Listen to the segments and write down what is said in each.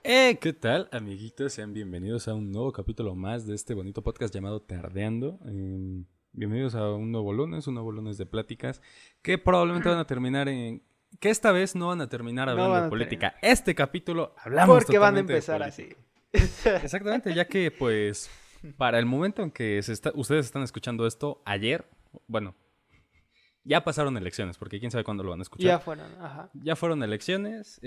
¿Qué tal, amiguitos? Sean bienvenidos a un nuevo capítulo más de este bonito podcast llamado Tardeando. Bienvenidos a un nuevo lunes de pláticas que probablemente van a terminar en... que esta vez no van a terminar No hablando van de a tener. política. Este capítulo hablamos Porque van a totalmente de empezar así. política. Exactamente, ya que pues para el momento en que ustedes están escuchando esto, ayer, bueno, ya pasaron elecciones, porque quién sabe cuándo lo van a escuchar. Ya fueron, ajá. Ya fueron elecciones.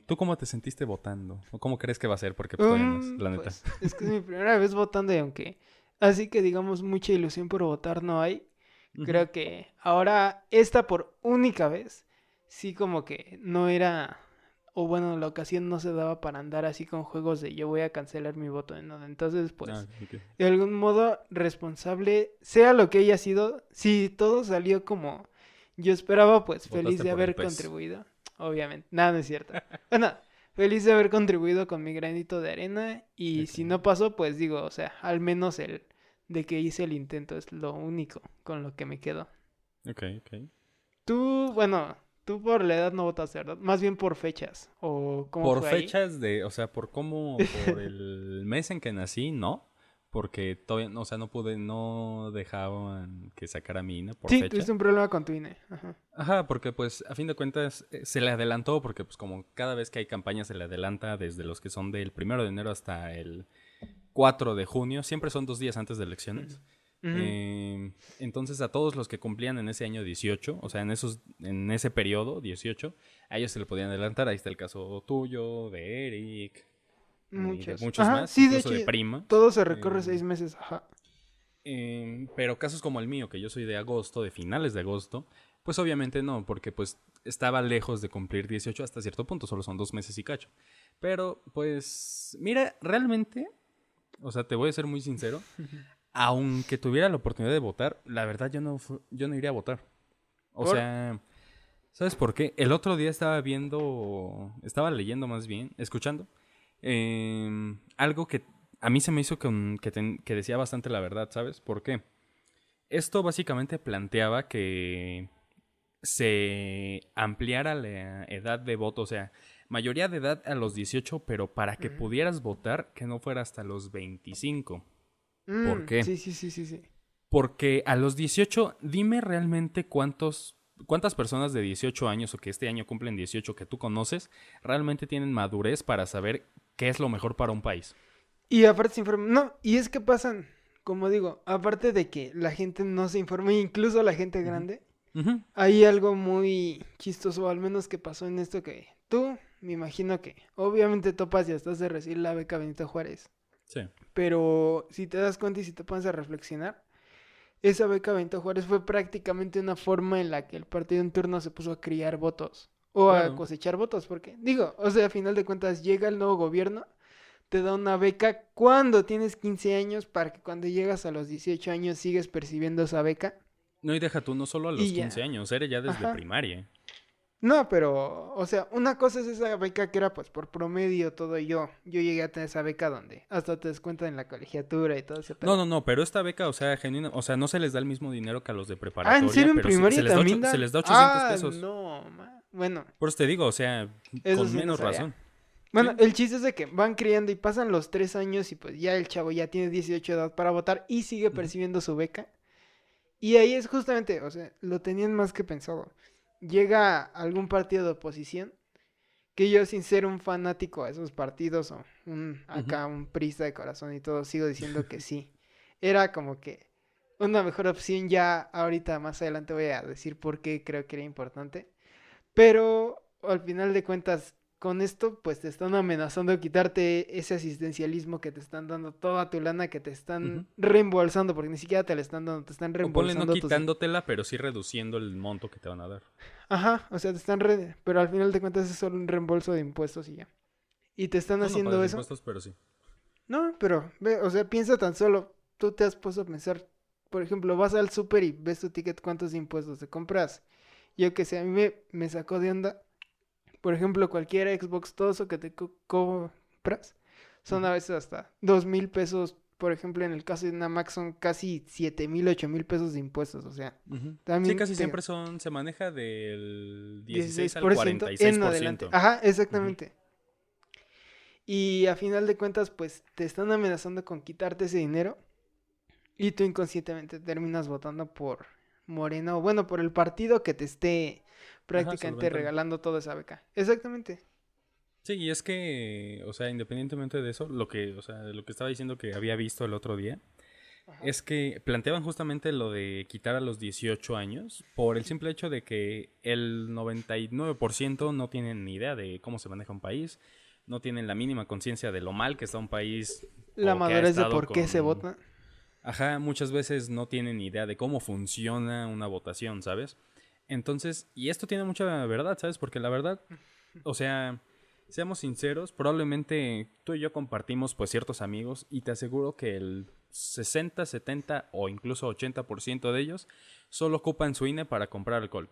¿Tú cómo te sentiste votando? ¿O cómo crees que va a ser? Porque pues todavía no es, la neta. Pues es que es mi primera vez votando y aunque así que digamos mucha ilusión por votar no hay, Ujú. creo que ahora esta por única vez, sí como que no era, o bueno, la ocasión no se daba para andar así con juegos de yo voy a cancelar mi voto de nada. Entonces, Ah, pues, ok. de algún modo responsable, sea lo que haya sido, si todo salió como yo esperaba, pues feliz Votaste de por el haber pez. contribuido, obviamente. Nada, no es cierto. Bueno, feliz de haber contribuido con mi granito de arena y Ok, si no pasó, pues digo, o sea, al menos el de que hice el intento es lo único con lo que me quedo. ok, ok. Tú, bueno, tú por la edad no votaste, ¿verdad? Más bien por fechas, ¿o cómo Por fue ahí? fechas de, o sea, por el mes en que nací, no. Porque todavía, o sea, no dejaban que sacara mi INE por Sí, fecha. tuviste un problema con tu INE. Ajá. Ajá, porque pues a fin de cuentas se le adelantó porque pues como cada vez que hay campaña se le adelanta desde los que son del 1 de enero hasta el 4 de junio, siempre son 2 días antes de elecciones. Ujú. Entonces a todos los que cumplían en ese año 18, o sea, en ese periodo 18, a ellos se le podían adelantar. Ahí está el caso tuyo, de Eric, y de Muchos. muchos Ajá, más, sí, de incluso hecho, de Prima. todo se recorre Eh, 6 meses. Ajá. pero casos como el mío, que yo soy de agosto, de finales de agosto, pues obviamente no, porque pues estaba lejos de cumplir 18 hasta cierto punto, solo son 2 meses y cacho. Pero pues, mira, realmente, o sea, te voy a ser muy sincero, aunque tuviera la oportunidad de votar, la verdad yo no iría a votar. O ¿Por? sea, ¿sabes por qué? El otro día estaba leyendo más bien, escuchando, algo que a mí se me hizo que decía bastante la verdad, ¿sabes? ¿Por qué? Esto básicamente planteaba que se ampliara la edad de voto, o sea, mayoría de edad a los 18, pero para que Ujú. pudieras votar, que no fuera hasta los 25. ¿Por qué? Sí, sí, sí, sí, sí. Porque a los 18, dime realmente cuántas personas de 18 años o que este año cumplen 18 que tú conoces realmente tienen madurez para saber qué es lo mejor para un país. Y aparte se informa. No, y es que pasan, como digo, aparte de que la gente no se informa, incluso la gente Ujú, grande, ujú, hay algo muy chistoso, al menos que pasó en esto que tú, me imagino que, obviamente topas y estás de recibir la beca Benito Juárez. sí, Pero si te das cuenta y si te pones a reflexionar, esa beca Benito Juárez fue prácticamente una forma en la que el partido en turno se puso a criar votos o a claro. cosechar votos, porque digo, o sea, a final de cuentas llega el nuevo gobierno, te da una beca cuando tienes 15 años para que cuando llegas a los 18 años sigues percibiendo esa beca No, y deja tú no solo a los y 15 ya. años, era ya desde Ajá. primaria. No, pero, o sea, una cosa es esa beca que era pues por promedio todo y yo llegué a tener esa beca donde hasta te descuentan en la colegiatura y todo ese No, pedo. no, no, pero esta beca, o sea, genuina, o sea, no se les da el mismo dinero que a los de Ah, ¿en preparatoria, serio en pero sí, primaria también se dan? les da 800 Ah, pesos. no, bueno, Por eso te digo, o sea, eso con sí no menos sabía. razón. Bueno, ¿Sí? el chiste es de que van criando y pasan los 3 años y pues ya el chavo ya tiene 18 de edad para votar y sigue Ujú. percibiendo su beca. Y ahí es justamente, o sea, lo tenían más que pensado. Llega algún partido de oposición que yo sin ser un fanático a esos partidos o Ujú. acá un prista de corazón y todo, sigo diciendo que sí. Era como que una mejor opción ya ahorita más adelante voy a decir por qué creo que era importante. Pero al final de cuentas, con esto, pues te están amenazando quitarte ese asistencialismo que te están dando toda tu lana, que te están Ujú. reembolsando, porque ni siquiera te la están dando, te están O ponle no reembolsando tus... quitándotela, pero sí reduciendo el monto que te van a dar. Ajá, o sea, te están... Pero al final de cuentas es solo un reembolso de impuestos y ya. Y te están Tú no haciendo pagas eso. impuestos, pero sí. No, pero, ve, o sea, piensa tan solo. Tú te has puesto a pensar, por ejemplo, vas al súper y ves tu ticket, cuántos impuestos te compras. Yo que sé, a mí me sacó de onda. Por ejemplo, cualquier Xbox, todo eso que te compras, son Ujú. a veces hasta 2,000 pesos. Por ejemplo, en el caso de una Mac son casi 7,000, 8,000 pesos de impuestos. O sea, Ujú. Sí, también casi te siempre se maneja del 16 al 16% cuarenta y seis en por adelante. ciento Ajá, Ujú. exactamente. Y a final de cuentas, pues te están amenazando con quitarte ese dinero y tú inconscientemente terminas votando por Morena o bueno, por el partido que te esté Ajá, prácticamente solventan. regalando toda esa beca. Exactamente. Sí, y es que, o sea, independientemente de eso, o sea, lo que estaba diciendo que había visto el otro día, Ajá. es que planteaban justamente lo de quitar a los 18 años por el simple hecho de que el 99% no tienen ni idea de cómo se maneja un país, no tienen la mínima conciencia de lo mal que está un país La o que ha madurez de estado por qué se con... vota. Ajá, muchas veces no tienen ni idea de cómo funciona una votación, ¿sabes? Entonces, y esto tiene mucha verdad, ¿sabes? Porque la verdad, o sea, seamos sinceros, probablemente tú y yo compartimos pues ciertos amigos y te aseguro que el 60, 70 o incluso 80% de ellos solo ocupan su INE para comprar alcohol.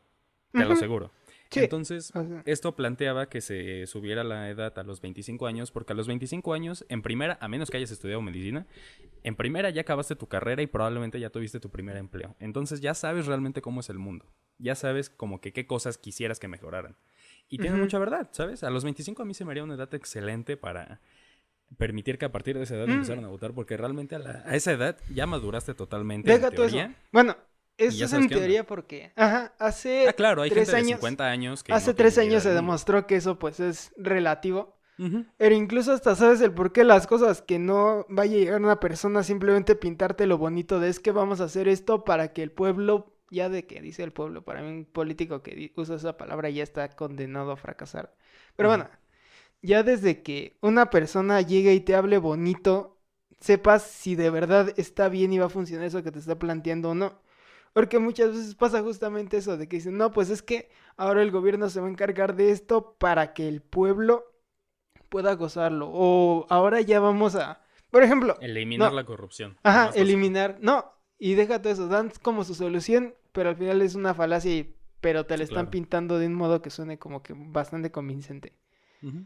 Te lo Ujú. aseguro. Sí. Entonces, O sea, esto planteaba que se subiera la edad a los 25 años, porque a los 25 años, en primera, a menos que hayas estudiado medicina, en primera ya acabaste tu carrera y probablemente ya tuviste tu primer empleo. Entonces ya sabes realmente cómo es el mundo. Ya sabes como que qué cosas quisieras que mejoraran. Y tiene ujú. mucha verdad, ¿sabes? A los 25 a mí se me haría una edad excelente para permitir que a partir de esa edad Mm, empezaran a votar, porque realmente a esa edad ya maduraste totalmente en Deja todo eso. teoría Bueno, y eso ya es sabes en qué onda. teoría porque, ajá, Ah, claro, hay gente de 3 años, 50 años que hace no tiene tres ni idea años se del mundo. demostró que eso pues es relativo. Ujú, Pero incluso hasta sabes el por qué las cosas, que no vaya a llegar una persona simplemente pintarte lo bonito de es que vamos a hacer esto para que el pueblo, ya de que dice el pueblo, para mí un político que usa esa palabra ya está condenado a fracasar. Pero ajá. bueno, ya desde que una persona llegue y te hable bonito, sepas si de verdad está bien y va a funcionar eso que te está planteando o no. Porque muchas veces pasa justamente eso, de que dicen, no, pues es que ahora el gobierno se va a encargar de esto para que el pueblo pueda gozarlo. O ahora ya vamos a, por ejemplo, Eliminar no, la corrupción, lo ajá, más básico. eliminar, no, y déjate eso, dan como su solución, pero al final es una falacia, pero te la Sí, están claro. pintando de un modo que suene como que bastante convincente. Ujú.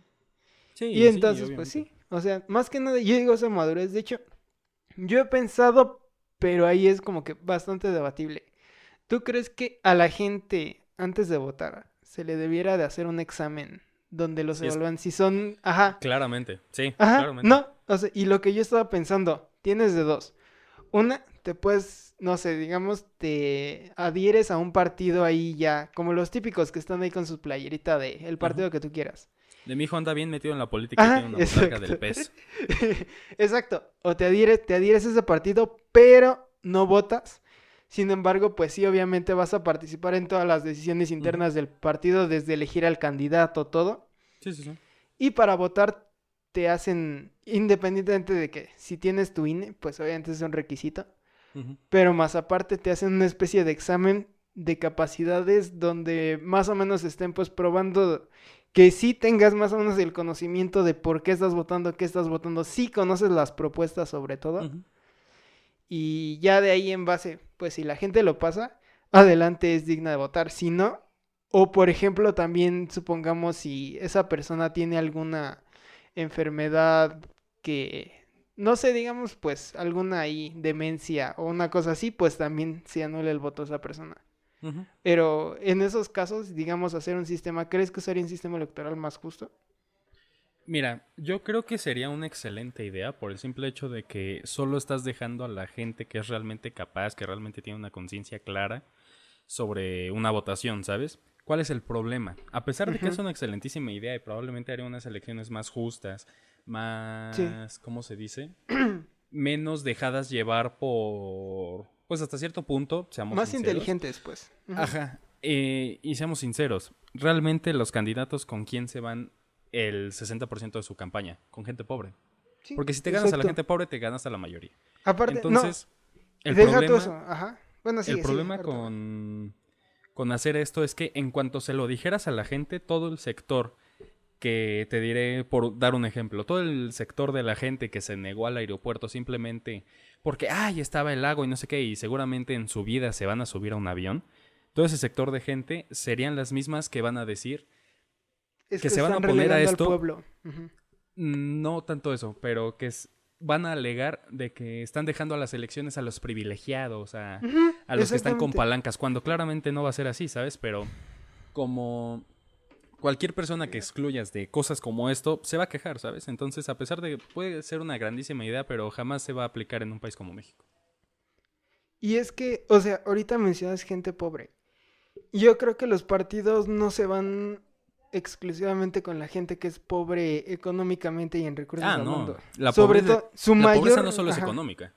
Y Sí, sí, entonces, pues obviamente. sí, o sea, más que nada, yo digo esa madurez, de hecho, yo he pensado, pero ahí es como que bastante debatible. ¿Tú crees que a la gente, antes de votar, se le debiera de hacer un examen donde los Sí, es evalúan si son, ajá, claramente. Sí, ajá, claramente. no, o sea, y lo que yo estaba pensando, tienes de dos. Una, te puedes, no sé, digamos, te adhieres a un partido ahí ya, como los típicos que están ahí con su playerita de el Ajá. partido que tú quieras. De mi hijo anda bien metido en la política y Ajá, tiene una botarga exacto. del pez. Exacto. O te adhieres a ese partido, pero no votas. Sin embargo, pues sí, obviamente vas a participar en todas las decisiones Ujú. internas del partido, desde elegir al candidato, todo. Sí, sí, sí. Y para votar te hacen, independientemente de que si tienes tu INE, pues obviamente es un requisito. Ujú. Pero más aparte te hacen una especie de examen de capacidades donde más o menos estén pues probando que sí tengas más o menos el conocimiento de por qué estás votando, sí conoces las propuestas sobre todo Ujú. y ya de ahí en base, pues si la gente lo pasa, adelante es digna de votar, si no, o por ejemplo también supongamos si esa persona tiene alguna enfermedad que, no sé, digamos pues alguna ahí demencia o una cosa así, pues también se anula el voto a esa persona. Ujú. Pero en esos casos, digamos, hacer un sistema, ¿crees que sería un sistema electoral más justo? Mira, yo creo que sería una excelente idea por el simple hecho de que solo estás dejando a la gente que es realmente capaz, que realmente tiene una conciencia clara sobre una votación, ¿sabes? ¿Cuál es el problema? A pesar de que es Ujú. una excelentísima idea y probablemente haría unas elecciones más justas, Sí. más, ¿cómo se dice? Menos dejadas llevar por, pues hasta cierto punto, seamos Más sinceros. inteligentes, pues. Ujú. Ajá, y seamos sinceros, realmente los candidatos con quién se van el 60% de su campaña, con gente pobre. Sí, Porque si te ganas a la exacto. gente pobre, te ganas a la mayoría. Aparte, no, Entonces, el deja todo eso. problema, Ajá. Bueno, el sigue, problema ahorita va. con hacer esto es que en cuanto se lo dijeras a la gente, todo el sector que te diré por dar un ejemplo, todo el sector de la gente que se negó al aeropuerto simplemente porque, ay, estaba el lago y no sé qué, y seguramente en su vida se van a subir a un avión, todo ese sector de gente serían las mismas que van a decir Es que que se van a están oponer a relegando al esto, pueblo. Ujú. no tanto eso, pero van a alegar de que están dejando a las elecciones a los privilegiados, Ujú, a los que están con exactamente. palancas, cuando claramente no va a ser así, ¿sabes? Pero como cualquier persona que excluyas de cosas como esto se va a quejar, ¿sabes? Entonces, a pesar de que puede ser una grandísima idea, pero jamás se va a aplicar en un país como México. Y es que, o sea, ahorita mencionas gente pobre. Yo creo que los partidos no se van exclusivamente con la gente que es pobre económicamente y en recursos Ah, no. hablando. Sobre todo, La pobreza no solo es económica.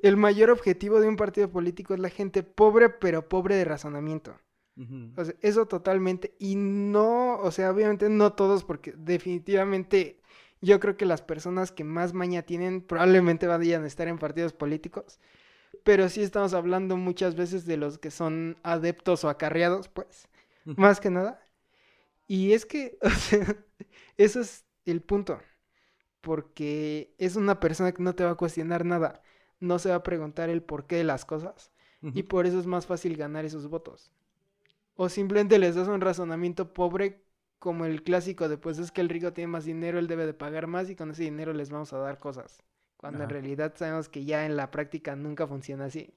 el mayor objetivo de un partido político es la gente pobre, pero pobre de razonamiento. Ujú. O sea, eso totalmente. Y no, o sea, obviamente no todos, porque definitivamente yo creo que las personas que más maña tienen probablemente vayan a estar en partidos políticos. Pero sí estamos hablando muchas veces de los que son adeptos o acarreados, pues, Ujú. más que nada. Y es que, o sea, eso es el punto. Porque es una persona que no te va a cuestionar nada. No se va a preguntar el porqué de las cosas. Y Ujú. por eso es más fácil ganar esos votos. O simplemente les das un razonamiento pobre como el clásico de pues es que el rico tiene más dinero, él debe de pagar más y con ese dinero les vamos a dar cosas. Cuando en Ajá. realidad sabemos que ya en la práctica nunca funciona así.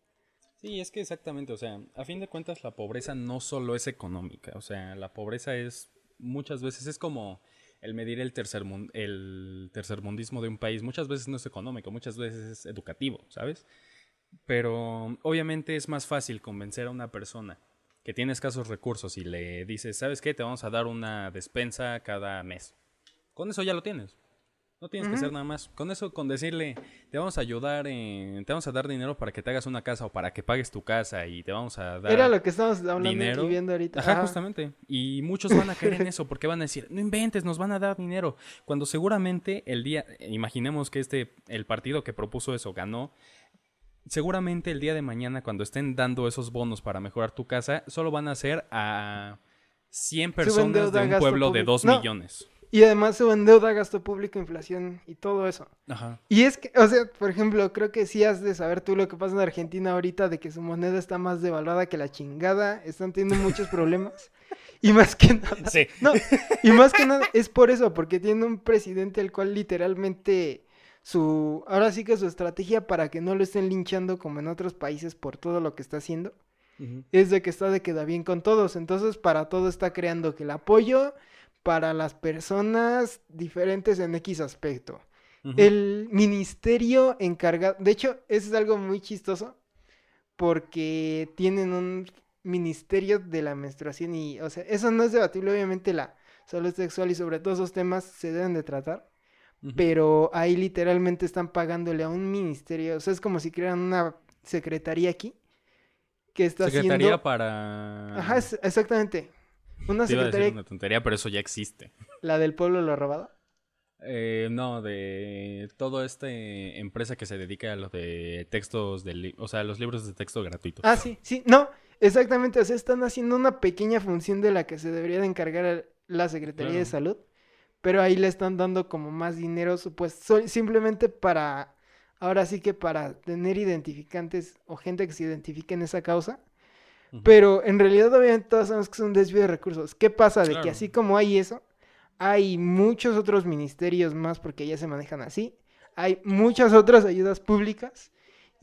Sí, es que exactamente, o sea, a fin de cuentas la pobreza no solo es económica, o sea, la pobreza es muchas veces es como el medir el tercermundismo de un país, muchas veces no es económico, muchas veces es educativo, ¿sabes? Pero obviamente es más fácil convencer a una persona que tiene escasos recursos y le dices, ¿sabes qué? Te vamos a dar una despensa cada mes. Con eso ya lo tienes. No tienes que hacer Ujú. nada más. Con eso, con decirle, te vamos a ayudar, te vamos a dar dinero para que te hagas una casa o para que pagues tu casa y te vamos a Era dar lo que estamos hablando y dinero. viendo ahorita. Ajá, Ajá. justamente. Y muchos van a caer en eso porque van a decir, no inventes, nos van a dar dinero. Cuando seguramente el día, imaginemos que el partido que propuso eso ganó, seguramente el día de mañana cuando estén dando esos bonos para mejorar tu casa, solo van a ser a 100 Suben personas de deuda, un gasto pueblo de público. 2 No, millones. y además suben deuda, gasto público, inflación y todo eso. Ajá. Y es que, o sea, por ejemplo, creo que sí has de saber tú lo que pasa en Argentina ahorita de que su moneda está más devaluada que la chingada, están teniendo muchos problemas. Y más que nada, Sí. no, y más que nada es por eso, porque tiene un presidente el cual literalmente ahora sí que su estrategia para que no lo estén linchando como en otros países por todo lo que está haciendo, Ujú. es de que está de queda bien con todos. Entonces, para todo está creando que el apoyo para las personas diferentes en X aspecto. Ujú. El ministerio encargado, de hecho, eso es algo muy chistoso porque tienen un ministerio de la menstruación y, o sea, eso no es debatible, obviamente la salud sexual y sobre todo esos temas se deben de tratar, Ujú. pero ahí literalmente están pagándole a un ministerio, o sea, es como si crearan una secretaría aquí que está Secretaría haciendo, ajá, para... exactamente, una Te iba a decir secretaría, una tontería, pero eso ya existe. la del pueblo lo robado. No, de toda esta empresa que se dedica a lo de textos, o sea, los libros de texto gratuitos. Ah, sí, sí, no, exactamente, o sea, están haciendo una pequeña función de la que se debería de encargar la Secretaría de Claro. Salud, pero ahí le están dando como más dinero, pues simplemente para, ahora sí que para tener identificantes o gente que se identifique en esa causa, Ujú. pero en realidad obviamente todos sabemos que es un desvío de recursos. ¿Qué pasa? De que Claro. así como hay eso, hay muchos otros ministerios más porque ya se manejan así, hay muchas otras ayudas públicas.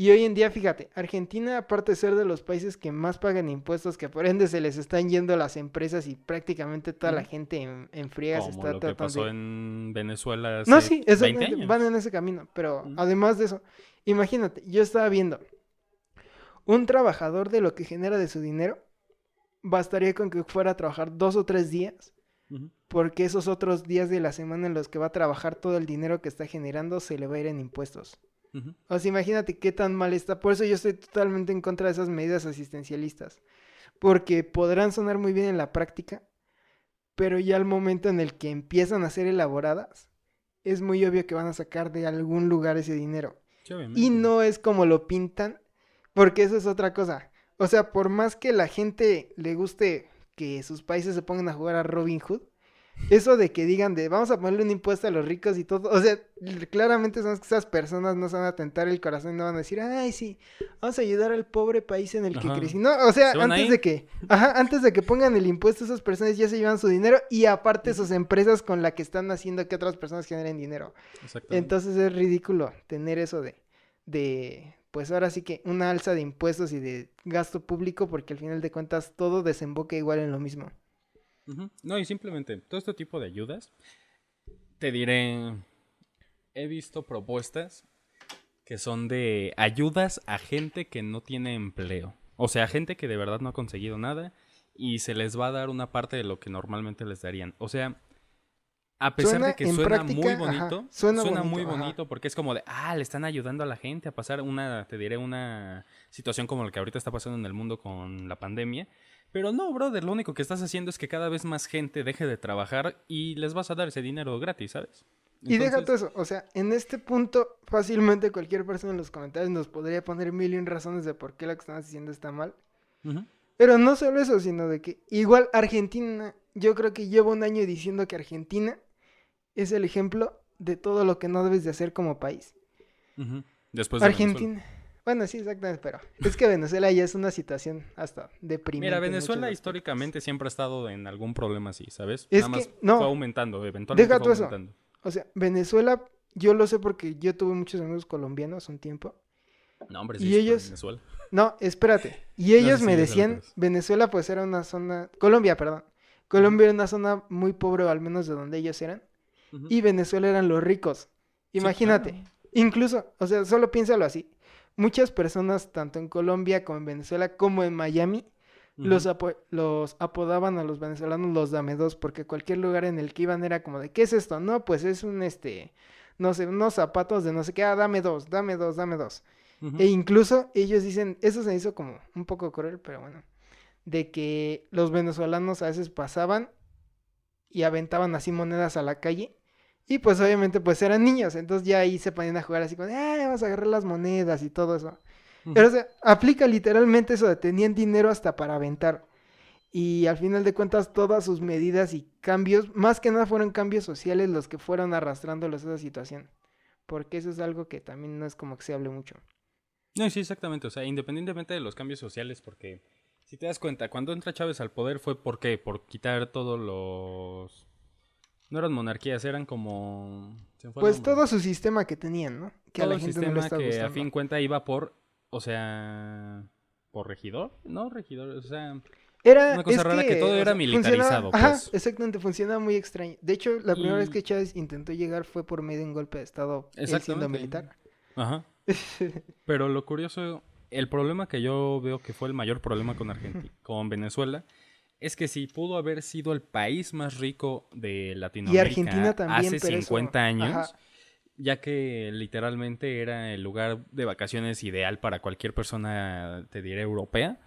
Y hoy en día, fíjate, Argentina, aparte de ser de los países que más pagan impuestos, que por ende se les están yendo las empresas y prácticamente toda la Ujú. gente en friega se Como está lo que tratando pasó de... en Venezuela No, hace sí, 20 exactamente, van años. en ese camino, pero Ujú. además de eso, imagínate, yo estaba viendo, un trabajador de lo que genera de su dinero, bastaría con que fuera a trabajar 2 o 3 días, Ujú. porque esos otros días de la semana en los que va a trabajar todo el dinero que está generando se le va a ir en impuestos. Ujú. O sea, imagínate qué tan mal está. Por eso yo estoy totalmente en contra de esas medidas asistencialistas. Porque podrán sonar muy bien en la práctica, pero ya al momento en el que empiezan a ser elaboradas, es muy obvio que van a sacar de algún lugar ese dinero. Sí, Y obviamente. no es como lo pintan, porque eso es otra cosa. O sea, por más que la gente le guste que sus países se pongan a jugar a Robin Hood, eso de que digan de vamos a ponerle un impuesto a los ricos y todo, o sea, claramente son que esas personas no se van a tentar el corazón y no van a decir, ay, sí, vamos a ayudar al pobre país en el que Ajá. crecí. No, o sea, ¿Se van a ir? antes de que pongan el impuesto, esas personas ya se llevan su dinero y aparte Ujú. sus empresas con la que están haciendo que otras personas generen dinero. Exactamente. Entonces es ridículo tener eso pues ahora sí que una alza de impuestos y de gasto público porque al final de cuentas todo desemboca igual en lo mismo. Ujú. No, y simplemente todo este tipo de ayudas, te diré, he visto propuestas que son de ayudas a gente que no tiene empleo. O sea, gente que de verdad no ha conseguido nada y se les va a dar una parte de lo que normalmente les darían. O sea, a pesar de Suena que en suena muy práctica, ajá, bonito, suena suena muy bonito, ajá. bonito porque es como de, le están ayudando a la gente a pasar una, te diré, una situación como la que ahorita está pasando en el mundo con la pandemia. Pero no, brother, lo único que estás haciendo es que cada vez más gente deje de trabajar y les vas a dar ese dinero gratis, ¿sabes? Y deja todo Entonces, eso, o sea, en este punto fácilmente cualquier persona en los comentarios nos podría poner mil y un razones de por qué lo que están haciendo está mal. ujú, Pero no solo eso, sino de que igual Argentina, yo creo que llevo un año diciendo que Argentina es el ejemplo de todo lo que no debes de hacer como país. ujú, después de Venezuela. Argentina, bueno, sí, exactamente, pero es que Venezuela ya es una situación hasta Mira, deprimente en muchos Venezuela aspectos. históricamente siempre ha estado en algún problema así, ¿sabes? Es Nada más que, fue no, aumentando, eventualmente deja fue todo eso. aumentando. O sea, Venezuela, yo lo sé porque yo tuve muchos amigos colombianos un tiempo. No, hombre, sí, Y súper ellos, Venezuela. no, espérate. Y No, sí, ellos sí, me ya sé lo que decían, es. Venezuela pues era una zona, Colombia, perdón. Ujú, Colombia era una zona muy pobre, o al menos de donde ellos eran. ujú. Y Venezuela eran los ricos. Sí, claro. Imagínate. Incluso, o sea, solo piénsalo así. Muchas personas, tanto en Colombia como en Venezuela, como en Miami, Ujú. los apodaban a los venezolanos los dame dos, porque cualquier lugar en el que iban era como de, ¿qué es esto? No, pues es un, no sé, unos zapatos de no sé qué, dame dos, dame dos, dame dos. E Ujú. incluso ellos dicen, eso se hizo como un poco cruel, pero bueno, de que los venezolanos a veces pasaban y aventaban así monedas a la calle. Y pues obviamente pues eran niños, entonces ya ahí se ponían a jugar así como, vamos a agarrar las monedas y todo eso. Pero Ujú. o sea, aplica literalmente eso de tenían dinero hasta para aventar. Y al final de cuentas todas sus medidas y cambios, más que nada fueron cambios sociales los que fueron arrastrándolos a esa situación. Porque eso es algo que también no es como que se hable mucho. No, sí, exactamente. O sea, independientemente de los cambios sociales, porque si te das cuenta, cuando entra Chávez al poder fue ¿por qué? Por quitar todos los... No eran monarquías, eran como... Se me fue el Pues nombre. todo su sistema que tenían, ¿no? Que a Todo la el gente no le sistema está que a fin gustando. cuenta iba por... O sea... ¿Por regidor? No, regidor. O sea... Era, Una cosa es rara que que, todo o era sea, funcionaba, militarizado, ajá, pues. exactamente, funcionaba muy extraño. De hecho, la primera vez Y... que Chávez intentó llegar fue por medio de un golpe de estado, él siendo Exactamente. militar. Ajá. Pero lo curioso, el problema que yo veo que fue el mayor problema con con Venezuela, es que si pudo haber sido el país más rico de Y Argentina Latinoamérica también, hace pero eso, 50 años, ajá, ya que literalmente era el lugar de vacaciones ideal para cualquier persona, te diré, europea,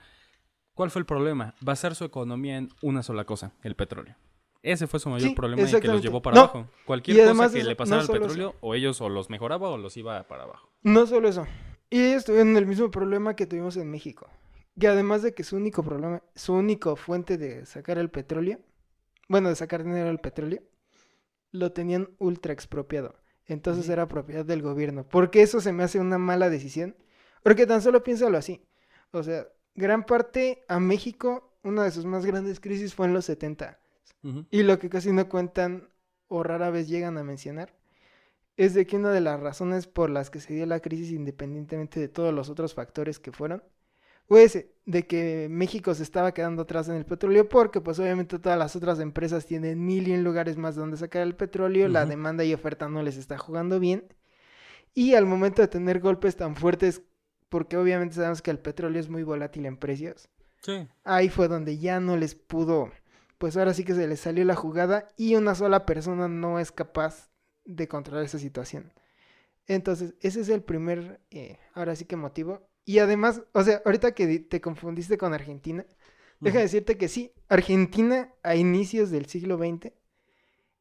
¿cuál fue el problema? Basar su economía en una sola cosa, el petróleo. Ese fue su mayor sí, problema y que los exactamente. llevó para No, abajo. y Cualquier cosa además de que le eso, pasara no al solo eso, petróleo, o ellos o los mejoraba o los iba para abajo. no solo eso. Y ellos tuvieron el mismo problema que tuvimos en México. Que además de que su único problema, su único fuente de sacar el petróleo, bueno, de sacar dinero del petróleo, lo tenían ultra expropiado. Entonces Ujú. era propiedad del gobierno. Porque eso se me hace una mala decisión. Porque tan solo piénsalo así. O sea, gran parte a México, una de sus más grandes crisis fue en los 70. Ujú. Y lo que casi no cuentan o rara vez llegan a mencionar es de que una de las razones por las que se dio la crisis, independientemente de todos los otros factores que fueron, fue ese, de que México se estaba quedando atrás en el petróleo porque pues obviamente todas las otras empresas tienen mil y un lugares más donde sacar el petróleo, la Ujú. demanda y oferta no les está jugando bien y al momento de tener golpes tan fuertes, porque obviamente sabemos que el petróleo es muy volátil en precios, Sí. ahí fue donde ya no les pudo, pues ahora sí que se les salió la jugada y una sola persona no es capaz de controlar esa situación. Entonces, ese es el primer, ahora sí que motivo. Y además, o sea, ahorita que te confundiste con Argentina, deja de Ujú. decirte que sí, Argentina a inicios del siglo XX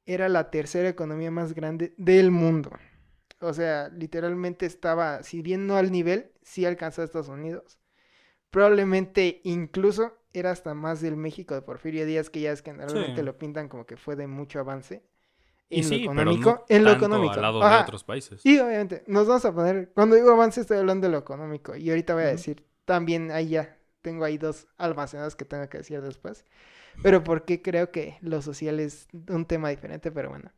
era la tercera economía más grande del mundo. O sea, literalmente estaba, si bien no al nivel, sí alcanzó a Estados Unidos. Probablemente incluso era hasta más del México de Porfirio Díaz, que ya es que Sí. normalmente lo pintan como que fue de mucho avance Y en lo sí, pero no económico, en lo tanto al económico. lado de Ajá. otros países. Y obviamente, nos vamos a poner, cuando digo avance estoy hablando de lo económico. Y ahorita voy a Ujú. decir, también ahí ya, tengo ahí dos almacenados que tengo que decir después. Pero porque creo que lo social es un tema diferente, pero bueno.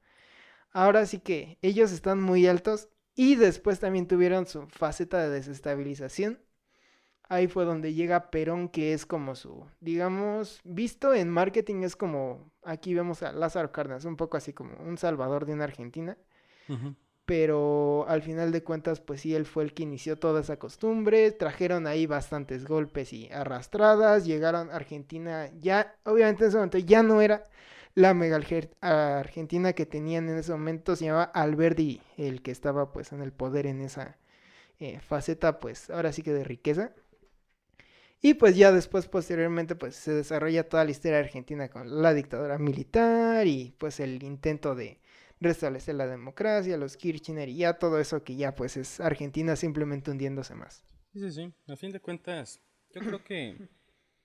Ahora sí que ellos están muy altos y después también tuvieron su faceta de desestabilización ahí fue donde llega Perón, que es como su, digamos, visto en marketing es como, aquí vemos a Lázaro Cárdenas, un poco así como un salvador de una Argentina, Ujú. pero al final de cuentas, pues sí, él fue el que inició toda esa costumbre, trajeron ahí bastantes golpes y arrastradas, llegaron a Argentina, ya, obviamente en ese momento ya no era la mega Argentina que tenían en ese momento, se llamaba Alberdi, el que estaba pues en el poder en esa faceta, pues ahora sí que de riqueza. Y pues ya después, posteriormente, pues se desarrolla toda la historia de Argentina con la dictadura militar y pues el intento de restablecer la democracia, los Kirchner y ya todo eso que ya pues es Argentina simplemente hundiéndose más. Sí, sí, sí. A fin de cuentas, yo creo que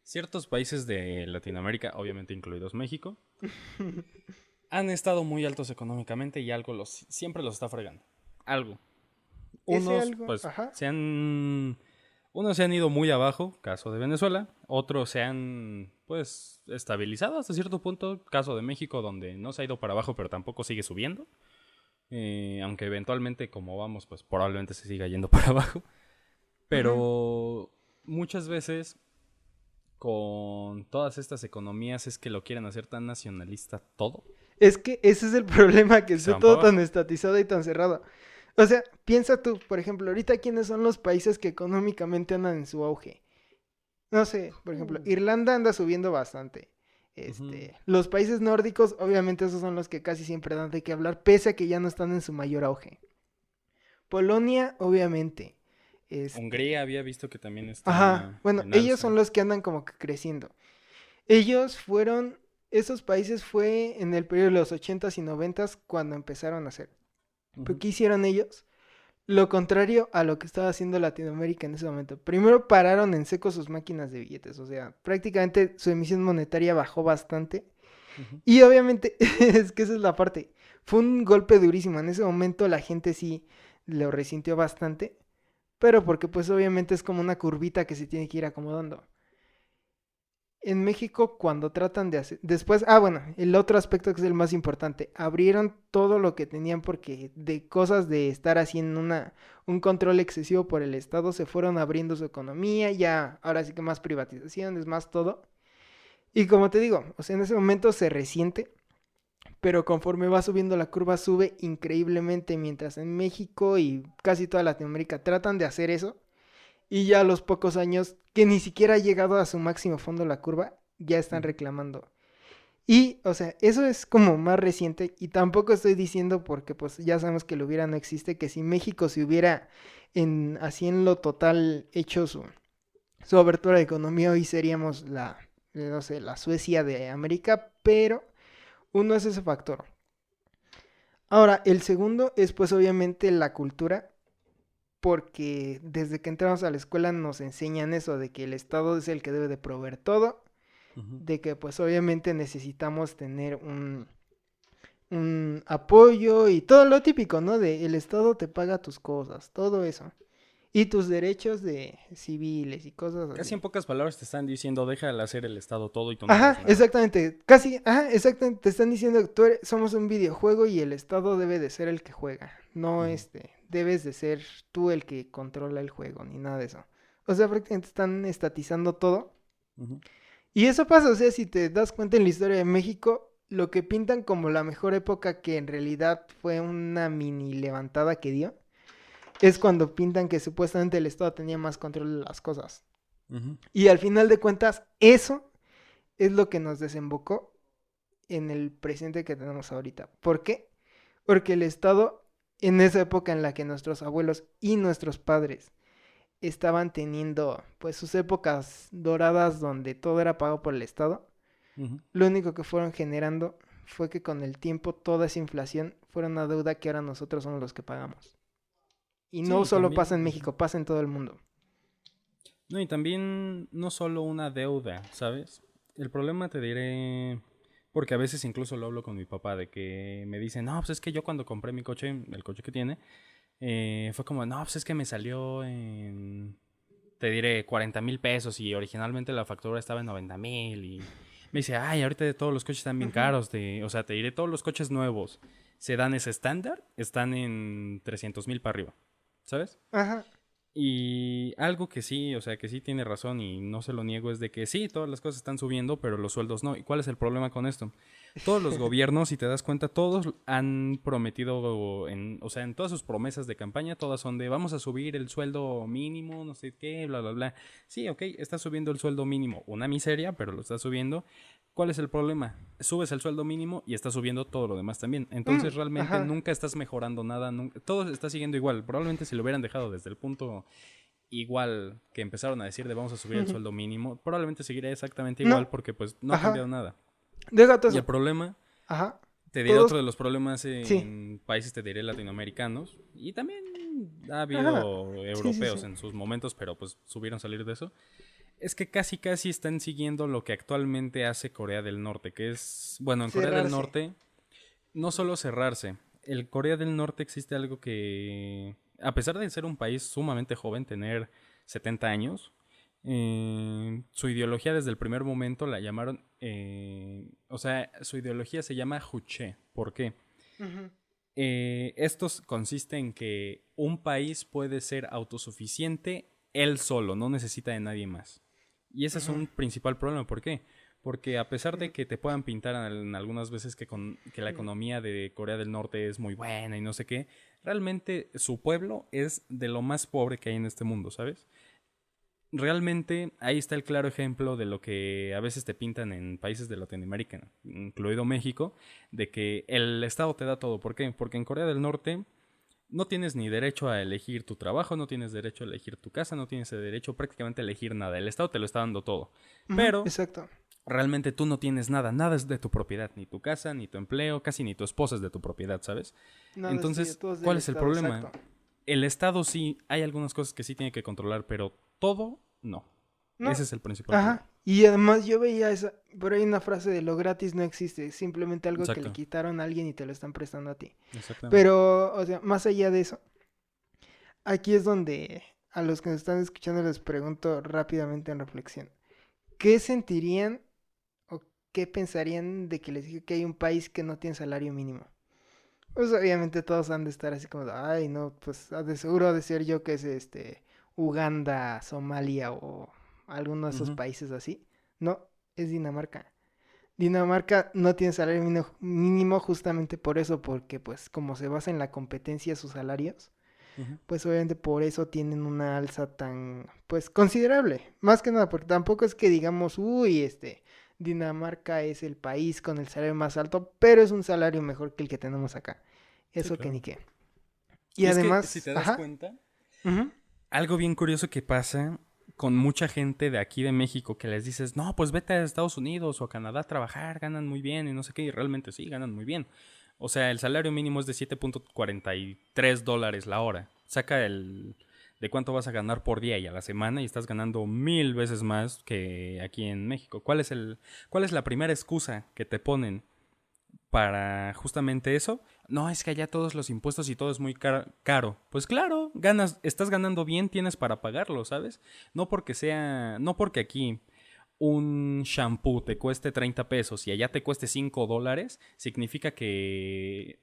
ciertos países de Latinoamérica, obviamente incluidos México, han estado muy altos económicamente y algo siempre los está fregando. Algo. Ese Unos, algo, pues, ajá. unos se han ido muy abajo, caso de Venezuela. Otros se han, pues, estabilizado hasta cierto punto, caso de México, donde no se ha ido para abajo, pero tampoco sigue subiendo. Aunque eventualmente, como vamos, pues probablemente se siga yendo para abajo. Ujú. Pero muchas veces con todas estas economías es que lo quieren hacer tan nacionalista todo Es que ese es el problema, que que se esté van para todo tan abajo. estatizado y tan cerrado. O sea, piensa tú, por ejemplo, ahorita quiénes son los países que económicamente andan en su auge. No sé, por ejemplo, Irlanda anda subiendo bastante. Ujú. Los países nórdicos, obviamente esos son los que casi siempre dan de qué hablar, pese a que ya no están en su mayor auge. Polonia, obviamente. Hungría había visto que también Ajá, está bueno, en ellos son alza. los que andan como que creciendo. Ellos fueron, esos países fue en el periodo de los 80s y 90s cuando empezaron a hacer. ¿Pero Ujú. qué hicieron ellos? Lo contrario a lo que estaba haciendo Latinoamérica en ese momento. Primero pararon en seco sus máquinas de billetes, o sea, prácticamente su emisión monetaria bajó bastante. Ujú. Y obviamente, es que esa es la parte, fue un golpe durísimo. En ese momento la gente sí lo resintió bastante, pero porque pues obviamente es como una curvita que se tiene que ir acomodando. En México, cuando tratan de hacer... Después, bueno, el otro aspecto que es el más importante, abrieron todo lo que tenían porque de cosas de estar haciendo un control excesivo por el Estado, se fueron abriendo su economía, ya ahora sí que más privatizaciones, más todo. Y como te digo, o sea, en ese momento se resiente, pero conforme va subiendo la curva sube increíblemente, mientras en México y casi toda Latinoamérica tratan de hacer eso. Y ya a los pocos años, que ni siquiera ha llegado a su máximo fondo la curva, ya están Ujú. reclamando. Y, o sea, eso es como más reciente. Y tampoco estoy diciendo porque pues ya sabemos que lo hubiera no existe, que si México se hubiera así en lo total hecho su abertura de economía, hoy seríamos no sé, la Suecia de América, pero uno es ese factor. Ahora, el segundo es pues obviamente la cultura, porque desde que entramos a la escuela nos enseñan eso, de que el Estado es el que debe de proveer todo, Ujú. de que pues obviamente necesitamos tener un apoyo y todo lo típico, ¿no? De el Estado te paga tus cosas, todo eso. Y tus derechos de civiles y cosas Casi así. en pocas palabras te están diciendo, deja de hacer el Estado todo y tú no hagas Ajá, nada. exactamente. Casi, ajá, exactamente. Te están diciendo que somos un videojuego y el Estado debe de ser el que juega. No Ujú. debes de ser tú el que controla el juego, ni nada de eso. O sea, prácticamente están estatizando todo. Ujú. Y eso pasa, o sea, si te das cuenta en la historia de México, lo que pintan como la mejor época que en realidad fue una mini levantada que dio, es cuando pintan que supuestamente el Estado tenía más control de las cosas. Ujú. Y al final de cuentas, eso es lo que nos desembocó en el presente que tenemos ahorita. ¿Por qué? Porque el Estado, en esa época en la que nuestros abuelos y nuestros padres estaban teniendo pues sus épocas doradas donde todo era pagado por el Estado, Ujú. lo único que fueron generando fue que con el tiempo toda esa inflación fuera una deuda que ahora nosotros somos los que pagamos. Y no Sí, solo pasa también. en Ujú. México, pasa en todo el mundo. No, y también no solo una deuda, ¿sabes? El problema te diré, porque a veces incluso lo hablo con mi papá, de que me dice, no, pues es que yo cuando compré mi coche, el coche que tiene, fue como, no, pues es que me salió en, te diré, 40,000 pesos y originalmente la factura estaba en 90,000 y me dice, ay, ahorita de todos los coches están bien Ujú. caros, o sea, te diré, todos los coches nuevos, sedanes estándar, están en 300,000 para arriba, ¿sabes? Ajá. Y algo que sí, o sea, que sí tiene razón y no se lo niego es de que sí, todas las cosas están subiendo, pero los sueldos no. ¿Y cuál es el problema con esto? Todos los gobiernos, si te das cuenta, todos han prometido, o sea, en todas sus promesas de campaña, todas son de vamos a subir el sueldo mínimo, no sé qué, bla, bla, bla. Sí, ok, está subiendo el sueldo mínimo, una miseria, pero lo está subiendo. ¿Cuál es el problema? Subes el sueldo mínimo y está subiendo todo lo demás también. Entonces realmente Ajá. nunca estás mejorando nada, todo está siguiendo igual. Probablemente si lo hubieran dejado desde el punto igual que empezaron a decir de vamos a subir el sueldo mínimo, probablemente seguiría exactamente igual No, porque pues no ha cambiado ajá. nada. Deja todo Y el eso. problema, Ajá. te diré Todos, otro de los problemas sí. en países, te diré latinoamericanos, y también ha Ajá. habido Sí, sí, europeos sí. en sus momentos, pero pues subieron salir de eso. Es que casi casi están siguiendo lo que actualmente hace Corea del Norte, que es, bueno, en Corea del Cerrarse. Norte no solo cerrarse, en Corea del Norte existe algo que, a pesar de ser un país sumamente joven, tener 70 años, su ideología desde el primer momento la llamaron, o sea, su ideología se llama Juche. ¿Por qué? Ujú. Esto consiste en que un país puede ser autosuficiente él solo, no necesita de nadie más. Y ese es Ujú. un principal problema. ¿Por qué? Porque a pesar de que te puedan pintar en algunas veces que la economía de Corea del Norte es muy buena y no sé qué, realmente su pueblo es de lo más pobre que hay en este mundo, ¿sabes? Realmente ahí está el claro ejemplo de lo que a veces te pintan en países de Latinoamérica, incluido México, de que el Estado te da todo. ¿Por qué? Porque en Corea del Norte no tienes ni derecho a elegir tu trabajo, no tienes derecho a elegir tu casa, no tienes derecho prácticamente a elegir nada. El Estado te lo está dando todo. Ujú. Pero Exacto. realmente tú no tienes nada, nada es de tu propiedad, ni tu casa, ni tu empleo, casi ni tu esposa es de tu propiedad, ¿sabes? Nada es tuyo, Entonces, todo es del ¿cuál es el Estado, problema? exacto. El Estado sí, hay algunas cosas que sí tiene que controlar, pero todo no. No, Ese es el principal problema. ajá. Y además yo veía esa, por ahí una frase de lo gratis no existe, es simplemente algo que le Exacto, quitaron a alguien y te lo están prestando a ti. exactamente. Pero, o sea, más allá de eso, aquí es donde a los que nos están escuchando les pregunto rápidamente en reflexión. ¿Qué sentirían o qué pensarían de que les dije que hay un país que no tiene salario mínimo? Pues obviamente todos han de estar así como, ay, no, pues de seguro ha de ser yo que es Uganda, Somalia o alguno de esos Ujú, países así. No, es Dinamarca. Dinamarca no tiene salario mínimo justamente por eso, porque pues como se basa en la competencia sus salarios, ujú. pues obviamente por eso tienen una alza tan, pues considerable. Más que nada, porque tampoco es que digamos, uy, Dinamarca es el país con el salario más alto, pero es un salario mejor que el que tenemos acá. Sí, Eso que ni claro. qué. Y Y es que si además, te das ajá, cuenta, ujú, algo bien curioso que pasa con mucha gente de aquí de México que les dices, no, pues vete a Estados Unidos o a Canadá a trabajar, ganan muy bien y no sé qué, y realmente sí, ganan muy bien. O sea, el salario mínimo es de $7.43 la hora. Saca el de cuánto vas a ganar por día y a la semana y estás ganando 1000 veces más que aquí en México. ¿Cuál es la primera excusa que te ponen para justamente eso? No, es que allá todos los impuestos y todo es muy caro. Pues claro, estás ganando bien, tienes para pagarlo, ¿sabes? No porque aquí un shampoo te cueste 30 pesos y allá te cueste $5, significa que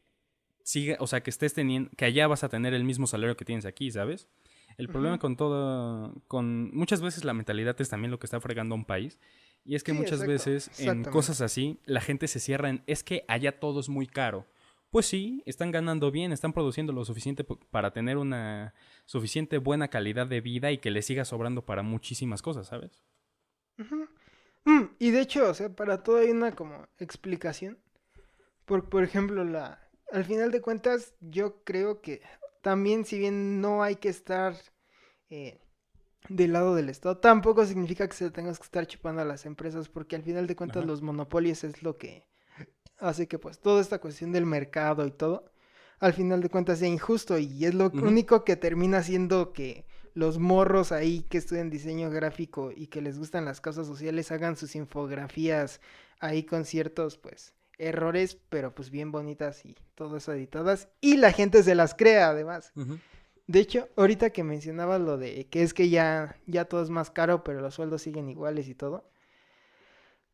siga, o sea, que estés teniendo, que allá vas a tener el mismo salario que tienes aquí, ¿sabes? El problema ujú, con todo, con muchas veces la mentalidad es también lo que está fregando a un país. Y es que sí, muchas exacto, veces en exactamente. cosas así la gente se cierra en, es que allá todo es muy caro. Pues sí, están ganando bien, están produciendo lo suficiente para tener una suficiente buena calidad de vida y que les siga sobrando para muchísimas cosas, ¿sabes? Ujú. Y de hecho, o sea, para todo hay una como explicación. Por ejemplo, al final de cuentas, yo creo que también, si bien no hay que estar eh, del lado del Estado, tampoco significa que se tengas que estar chupando a las empresas, porque al final de cuentas Ajá. los monopolios es lo que hace que pues toda esta cuestión del mercado y todo, al final de cuentas sea injusto y es lo Ujú. único que termina siendo que los morros ahí que estudian diseño gráfico y que les gustan las causas sociales hagan sus infografías ahí con ciertos pues errores, pero pues bien bonitas y todo eso editadas y la gente se las crea además. Ujú. De hecho, ahorita que mencionabas lo de que es que ya todo es más caro, pero los sueldos siguen iguales y todo.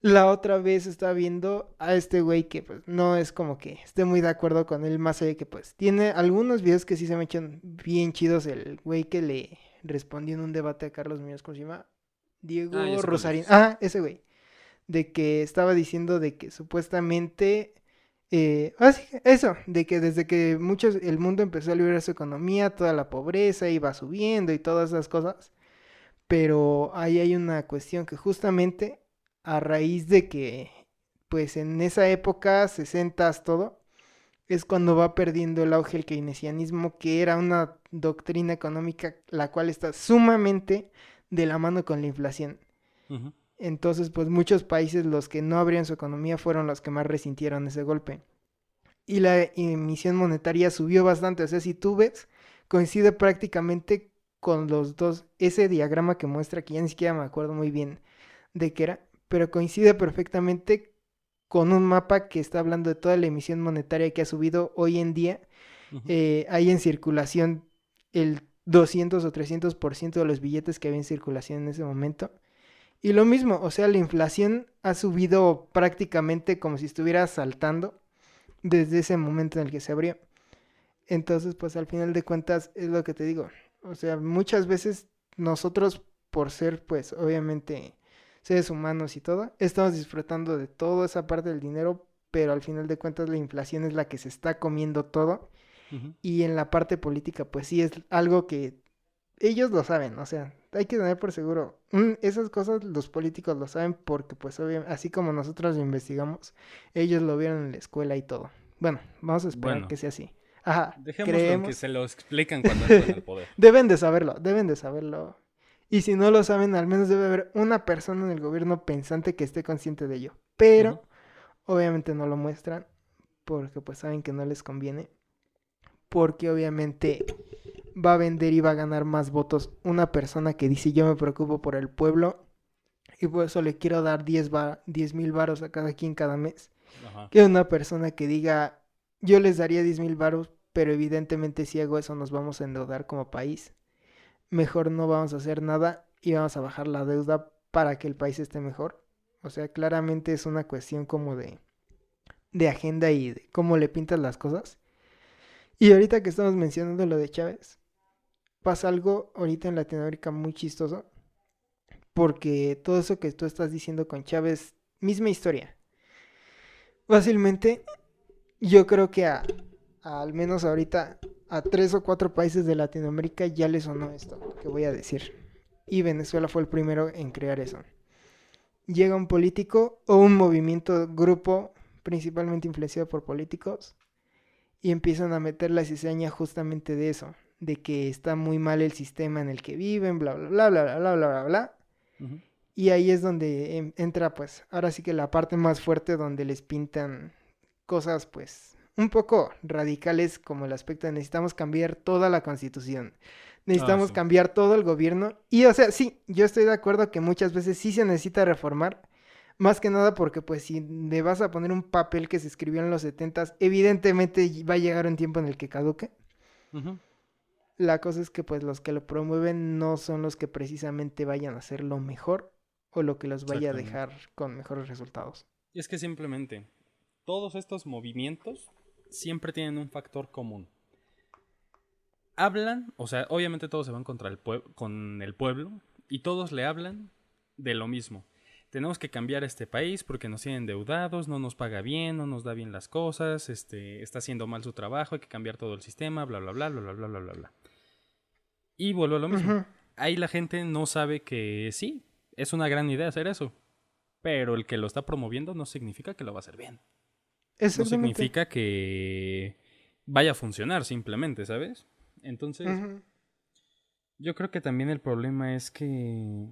La otra vez estaba viendo a este güey que pues no es como que esté muy de acuerdo con él, más allá de que pues tiene algunos videos que sí se me echan bien chidos, el güey que respondió en un debate a Carlos Muñoz, ¿cómo se llama? Ah, ya Diego sé cuál Rosarín. dices. Ah, ese güey. De que estaba diciendo de que supuestamente... sí, eso, de que desde que el mundo empezó a liberar su economía, toda la pobreza iba subiendo y todas esas cosas. Pero ahí hay una cuestión que justamente a raíz de que, pues en esa época, 60 todo, es cuando va perdiendo el auge el keynesianismo, que era una doctrina económica la cual está sumamente de la mano con la inflación. Ujú. Entonces, pues muchos países los que no abrían su economía fueron los que más resintieron ese golpe. Y la emisión monetaria subió bastante. O sea, si tú ves, coincide prácticamente con los dos. Ese diagrama que muestra, que ya ni siquiera me acuerdo muy bien de qué era, pero coincide perfectamente con un mapa que está hablando de toda la emisión monetaria que ha subido hoy en día. Ujú. Hay en circulación el 200 o 300% de los billetes que había en circulación en ese momento. Y lo mismo, o sea, la inflación ha subido prácticamente como si estuviera saltando desde ese momento en el que se abrió. Entonces, pues al final de cuentas es lo que te digo. O sea, muchas veces nosotros, por ser, pues obviamente seres humanos y todo, estamos disfrutando de toda esa parte del dinero, pero al final de cuentas la inflación es la que se está comiendo todo. Ujú. Y en la parte política, pues sí es algo que ellos lo saben, o sea, hay que tener por seguro. Esas cosas los políticos lo saben porque, pues, obviamente, así como nosotros lo investigamos, ellos lo vieron en la escuela y todo. Bueno, vamos a esperar Bueno, que sea así. Ajá, dejémoslo en que creemos. se lo explican cuando entran al poder. Deben de saberlo, deben de saberlo. Y si no lo saben, al menos debe haber una persona en el gobierno pensante que esté consciente de ello. Ujú. Pero, obviamente no lo muestran porque, pues, saben que no les conviene. Porque, obviamente, va a vender y va a ganar más votos una persona que dice yo me preocupo por el pueblo y por eso le quiero dar 10,000 varos a cada quien cada mes, Ajá. que una persona que diga yo les daría 10,000 varos, pero evidentemente si hago eso nos vamos a endeudar como país. Mejor no vamos a hacer nada y vamos a bajar la deuda para que el país esté mejor. O sea, claramente es una cuestión como de agenda y de cómo le pintas las cosas. Y ahorita que estamos mencionando lo de Chávez, pasa algo ahorita en Latinoamérica muy chistoso, porque todo eso que tú estás diciendo con Chávez, misma historia. Fácilmente, yo creo que al menos ahorita a 3 o 4 países de Latinoamérica ya les sonó esto que voy a decir. Y Venezuela fue el primero en crear eso. Llega un político o un movimiento, grupo, principalmente influenciado por políticos, y empiezan a meter la cizaña justamente de eso, de que está muy mal el sistema en el que viven, bla, bla, bla, bla, bla, bla, bla, bla, bla. Ujú. Y ahí es donde entra, pues, ahora sí que la parte más fuerte donde les pintan cosas, pues, un poco radicales como el aspecto de necesitamos cambiar toda la constitución, Ah, necesitamos sí. cambiar todo el gobierno. Y, o sea, sí, yo estoy de acuerdo que muchas veces sí se necesita reformar, más que nada porque, pues, si le vas a poner un papel que se escribió en los 70s, evidentemente va a llegar un tiempo en el que caduque. Ujú. La cosa es que, pues, los que lo promueven no son los que precisamente vayan a hacer lo mejor o lo que los vaya a Exactamente. dejar con mejores resultados. Y es que simplemente todos estos movimientos siempre tienen un factor común. Hablan, o sea, obviamente todos se van contra con el pueblo y todos le hablan de lo mismo. Tenemos que cambiar este país porque nos tienen endeudados, no nos paga bien, no nos da bien las cosas, está haciendo mal su trabajo, hay que cambiar todo el sistema, bla bla bla bla bla bla bla bla bla. Y vuelvo a lo mismo. Ujú. Ahí la gente no sabe que sí, es una gran idea hacer eso, pero el que lo está promoviendo no significa que lo va a hacer bien. No Exactamente. significa que vaya a funcionar simplemente, ¿sabes? Entonces, Ujú. yo creo que también el problema es que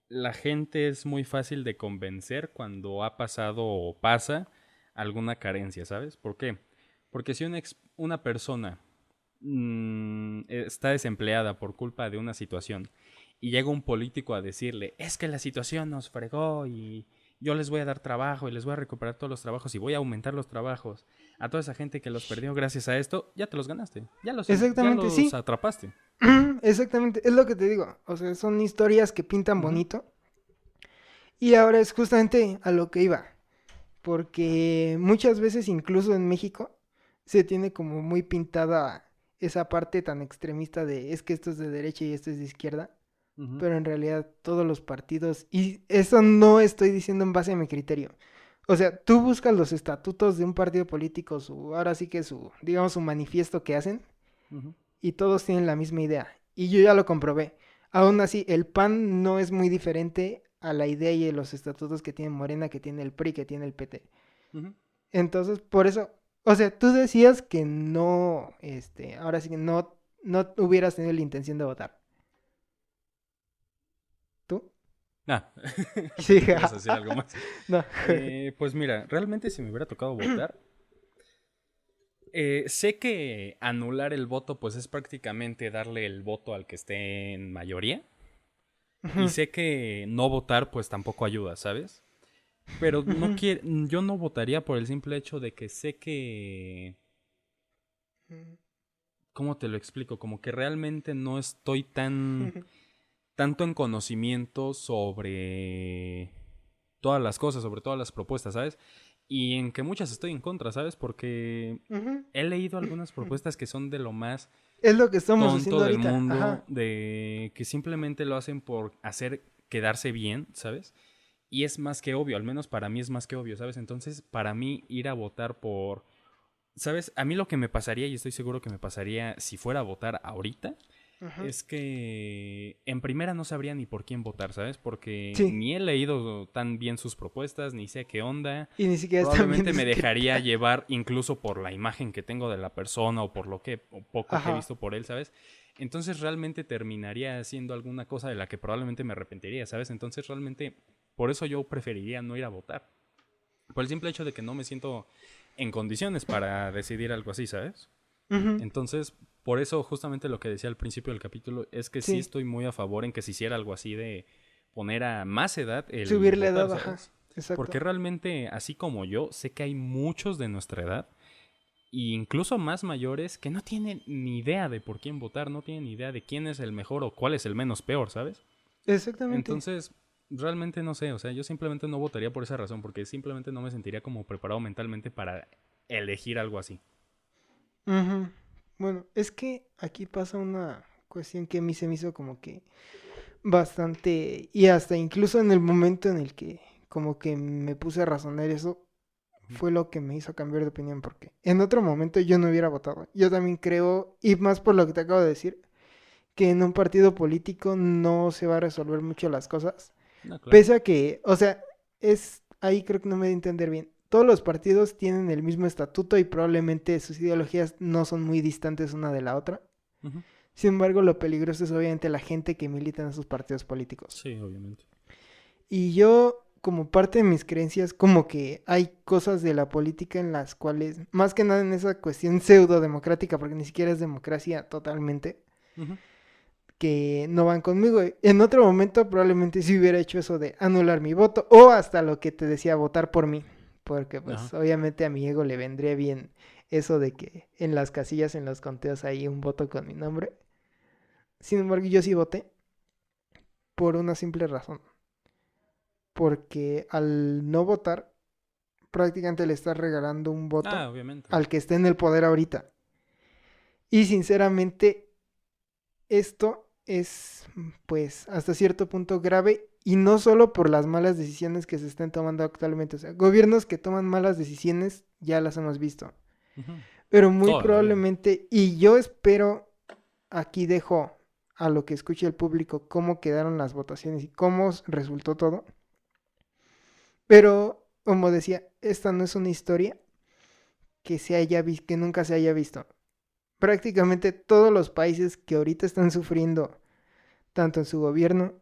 la gente es muy fácil de convencer cuando ha pasado o pasa alguna carencia, ¿sabes? ¿Por qué? Porque si una persona está desempleada por culpa de una situación y llega un político a decirle, es que la situación nos fregó y yo les voy a dar trabajo y les voy a recuperar todos los trabajos y voy a aumentar los trabajos a toda esa gente que los perdió gracias a esto, ya te los ganaste, ya Exactamente, los sí. atrapaste. Exactamente, es lo que te digo. O sea, son historias que pintan Ujú. bonito. Y ahora es justamente a lo que iba. Porque muchas veces, incluso en México, se tiene como muy pintada esa parte tan extremista de es que esto es de derecha y esto es de izquierda, Ujú. pero en realidad todos los partidos, y eso no estoy diciendo en base a mi criterio. O sea, tú buscas los estatutos de un partido político, ahora sí que digamos, su manifiesto que hacen, Ujú. y todos tienen la misma idea. Y yo ya lo comprobé. Aún así, el PAN no es muy diferente a la idea y a los estatutos que tiene Morena, que tiene el PRI, que tiene el PT. Ujú. Entonces, por eso, o sea, tú decías que no, ahora sí que no hubieras tenido la intención de votar. ¿Tú? Ah, Sí, pensé que ibas a decir algo más. no. Pues mira, realmente si me hubiera tocado votar, sé que anular el voto pues es prácticamente darle el voto al que esté en mayoría. Y sé que no votar pues tampoco ayuda, ¿sabes? Pero yo no votaría por el simple hecho de que sé que... ¿Cómo te lo explico? Como que realmente no estoy tanto en conocimiento sobre todas las cosas, sobre todas las propuestas, ¿sabes? Y en que muchas estoy en contra, ¿sabes? Porque he leído algunas propuestas que son de lo más Es lo que estamos haciendo tonto del ahorita, mundo, ajá. de que simplemente lo hacen por hacer quedarse bien, ¿sabes? Y es más que obvio, al menos para mí es más que obvio, ¿sabes? Entonces, para mí ir a votar por... ¿Sabes? A mí lo que me pasaría, y estoy seguro que me pasaría si fuera a votar ahorita, Ajá. es que en primera no sabría ni por quién votar, ¿sabes? Porque Sí, ni he leído tan bien sus propuestas, ni sé qué onda. y ni siquiera están bien Probablemente me dejaría descritas. llevar incluso por la imagen que tengo de la persona o por lo que o poco que he Ajá. visto por él, ¿sabes? Entonces realmente terminaría haciendo alguna cosa de la que probablemente me arrepentiría, ¿sabes? Entonces realmente por eso yo preferiría no ir a votar. Por el simple hecho de que no me siento en condiciones para decidir algo así, ¿sabes? Ujú. Entonces, por eso justamente lo que decía al principio del capítulo es que sí Sí, estoy muy a favor en que se hiciera algo así de poner a más edad el subir la votar, edad, ajá. ¿sabes? Exacto. Porque realmente, así como yo, sé que hay muchos de nuestra edad, e incluso más mayores, que no tienen ni idea de por quién votar, no tienen ni idea de quién es el mejor o cuál es el menos peor, ¿sabes? Exactamente. Entonces, realmente no sé, o sea, yo simplemente no votaría por esa razón, porque simplemente no me sentiría como preparado mentalmente para elegir algo así. Ujú. Bueno, es que aquí pasa una cuestión que a mí se me hizo como que bastante, y hasta incluso en el momento en el que como que me puse a razonar eso, Ujú. fue lo que me hizo cambiar de opinión, porque en otro momento yo no hubiera votado. Yo también creo, y más por lo que te acabo de decir, que en un partido político no se va a resolver mucho las cosas. No, claro. Pese a que, o sea, ahí creo que no me di a entender bien. Todos los partidos tienen el mismo estatuto y probablemente sus ideologías no son muy distantes una de la otra. Ujú. Sin embargo, lo peligroso es obviamente la gente que milita en esos partidos políticos. Sí, obviamente. Y yo, como parte de mis creencias, como que hay cosas de la política en las cuales, más que nada en esa cuestión pseudo democrática, porque ni siquiera es democracia totalmente, Ujú. que no van conmigo. En otro momento probablemente sí hubiera hecho eso de anular mi voto o hasta lo que te decía, votar por mí. Porque pues Ajá. obviamente a mi ego le vendría bien eso de que en las casillas, en los conteos hay un voto con mi nombre. Sin embargo, yo sí voté por una simple razón. Porque al no votar, prácticamente le estás regalando un voto Ah, obviamente. al que esté en el poder ahorita. Y sinceramente, esto es, pues, hasta cierto punto grave y no solo por las malas decisiones que se estén tomando actualmente. O sea, gobiernos que toman malas decisiones ya las hemos visto. Ujú. Pero muy Toda la vida. probablemente, y yo espero, aquí dejo a lo que escuche el público cómo quedaron las votaciones y cómo resultó todo. Pero, como decía, esta no es una historia que nunca se haya visto. Prácticamente todos los países que ahorita están sufriendo, tanto en su gobierno,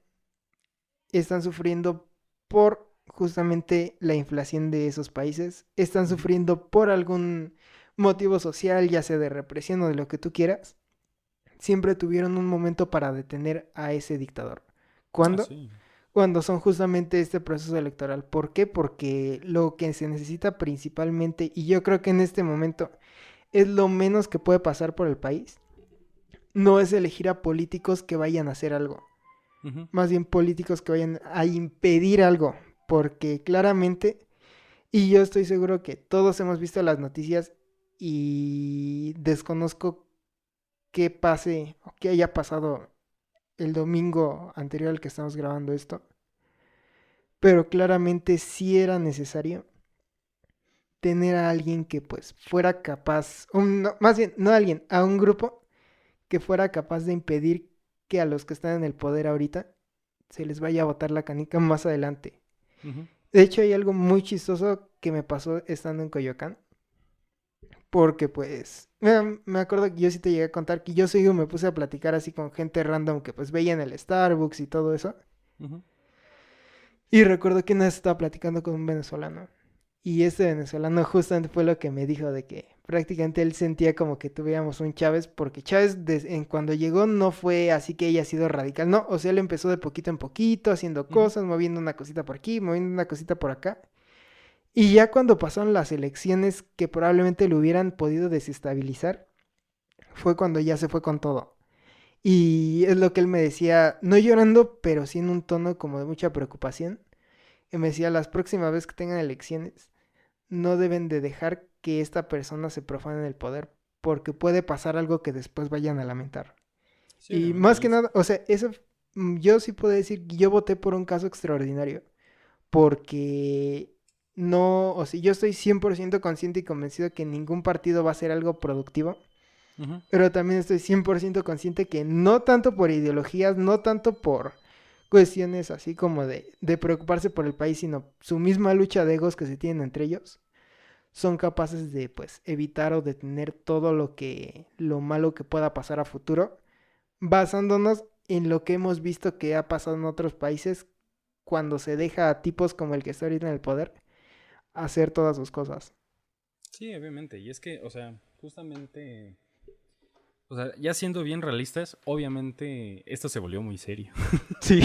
están sufriendo por justamente la inflación de esos países, están Ujú. sufriendo por algún motivo social, ya sea de represión o de lo que tú quieras, siempre tuvieron un momento para detener a ese dictador. Ah, ¿Cuándo? sí. Cuando son justamente este proceso electoral. ¿Por qué? Porque lo que se necesita principalmente, y yo creo que en este momento es lo menos que puede pasar por el país, no es elegir a políticos que vayan a hacer algo, Ujú. más bien políticos que vayan a impedir algo, porque claramente, y yo estoy seguro que todos hemos visto las noticias y desconozco qué pase o qué haya pasado el domingo anterior al que estamos grabando esto, pero claramente sí era necesario tener a alguien que pues fuera capaz, más bien, no a alguien, a un grupo que fuera capaz de impedir que a los que están en el poder ahorita se les vaya a botar la canica más adelante. Ujú. De hecho, hay algo muy chistoso que me pasó estando en Coyoacán. Porque pues, me acuerdo que yo sí te llegué a contar que yo seguido me puse a platicar así con gente random que pues veía en el Starbucks y todo eso. Ujú. Y recuerdo que una vez estaba platicando con un venezolano. Y este venezolano justamente fue lo que me dijo de que prácticamente él sentía como que tuviéramos un Chávez, porque Chávez en cuando llegó no fue así que haya sido radical, no, o sea, él empezó de poquito en poquito, haciendo Ujú. cosas, moviendo una cosita por aquí, moviendo una cosita por acá. Y ya cuando pasaron las elecciones que probablemente lo hubieran podido desestabilizar, fue cuando ya se fue con todo. Y es lo que él me decía, no llorando, pero sí en un tono como de mucha preocupación. Y me decía, las próximas veces que tengan elecciones, no deben de dejar que esta persona se profane en el poder, porque puede pasar algo que después vayan a lamentar. Sí, Y obviamente. más que nada, o sea, eso, yo sí puedo decir que yo voté por un caso extraordinario, porque no, o sea, yo estoy 100% consciente y convencido que ningún partido va a hacer algo productivo, Ujú. pero también estoy 100% consciente que no tanto por ideologías, no tanto por cuestiones así como de preocuparse por el país, sino su misma lucha de egos que se tienen entre ellos, son capaces de pues evitar o detener todo lo malo que pueda pasar a futuro, basándonos en lo que hemos visto que ha pasado en otros países cuando se deja a tipos como el que está ahorita en el poder hacer todas sus cosas. Sí, obviamente. Y es que, o sea, justamente, o sea, ya siendo bien realistas, obviamente esto se volvió muy serio. Sí,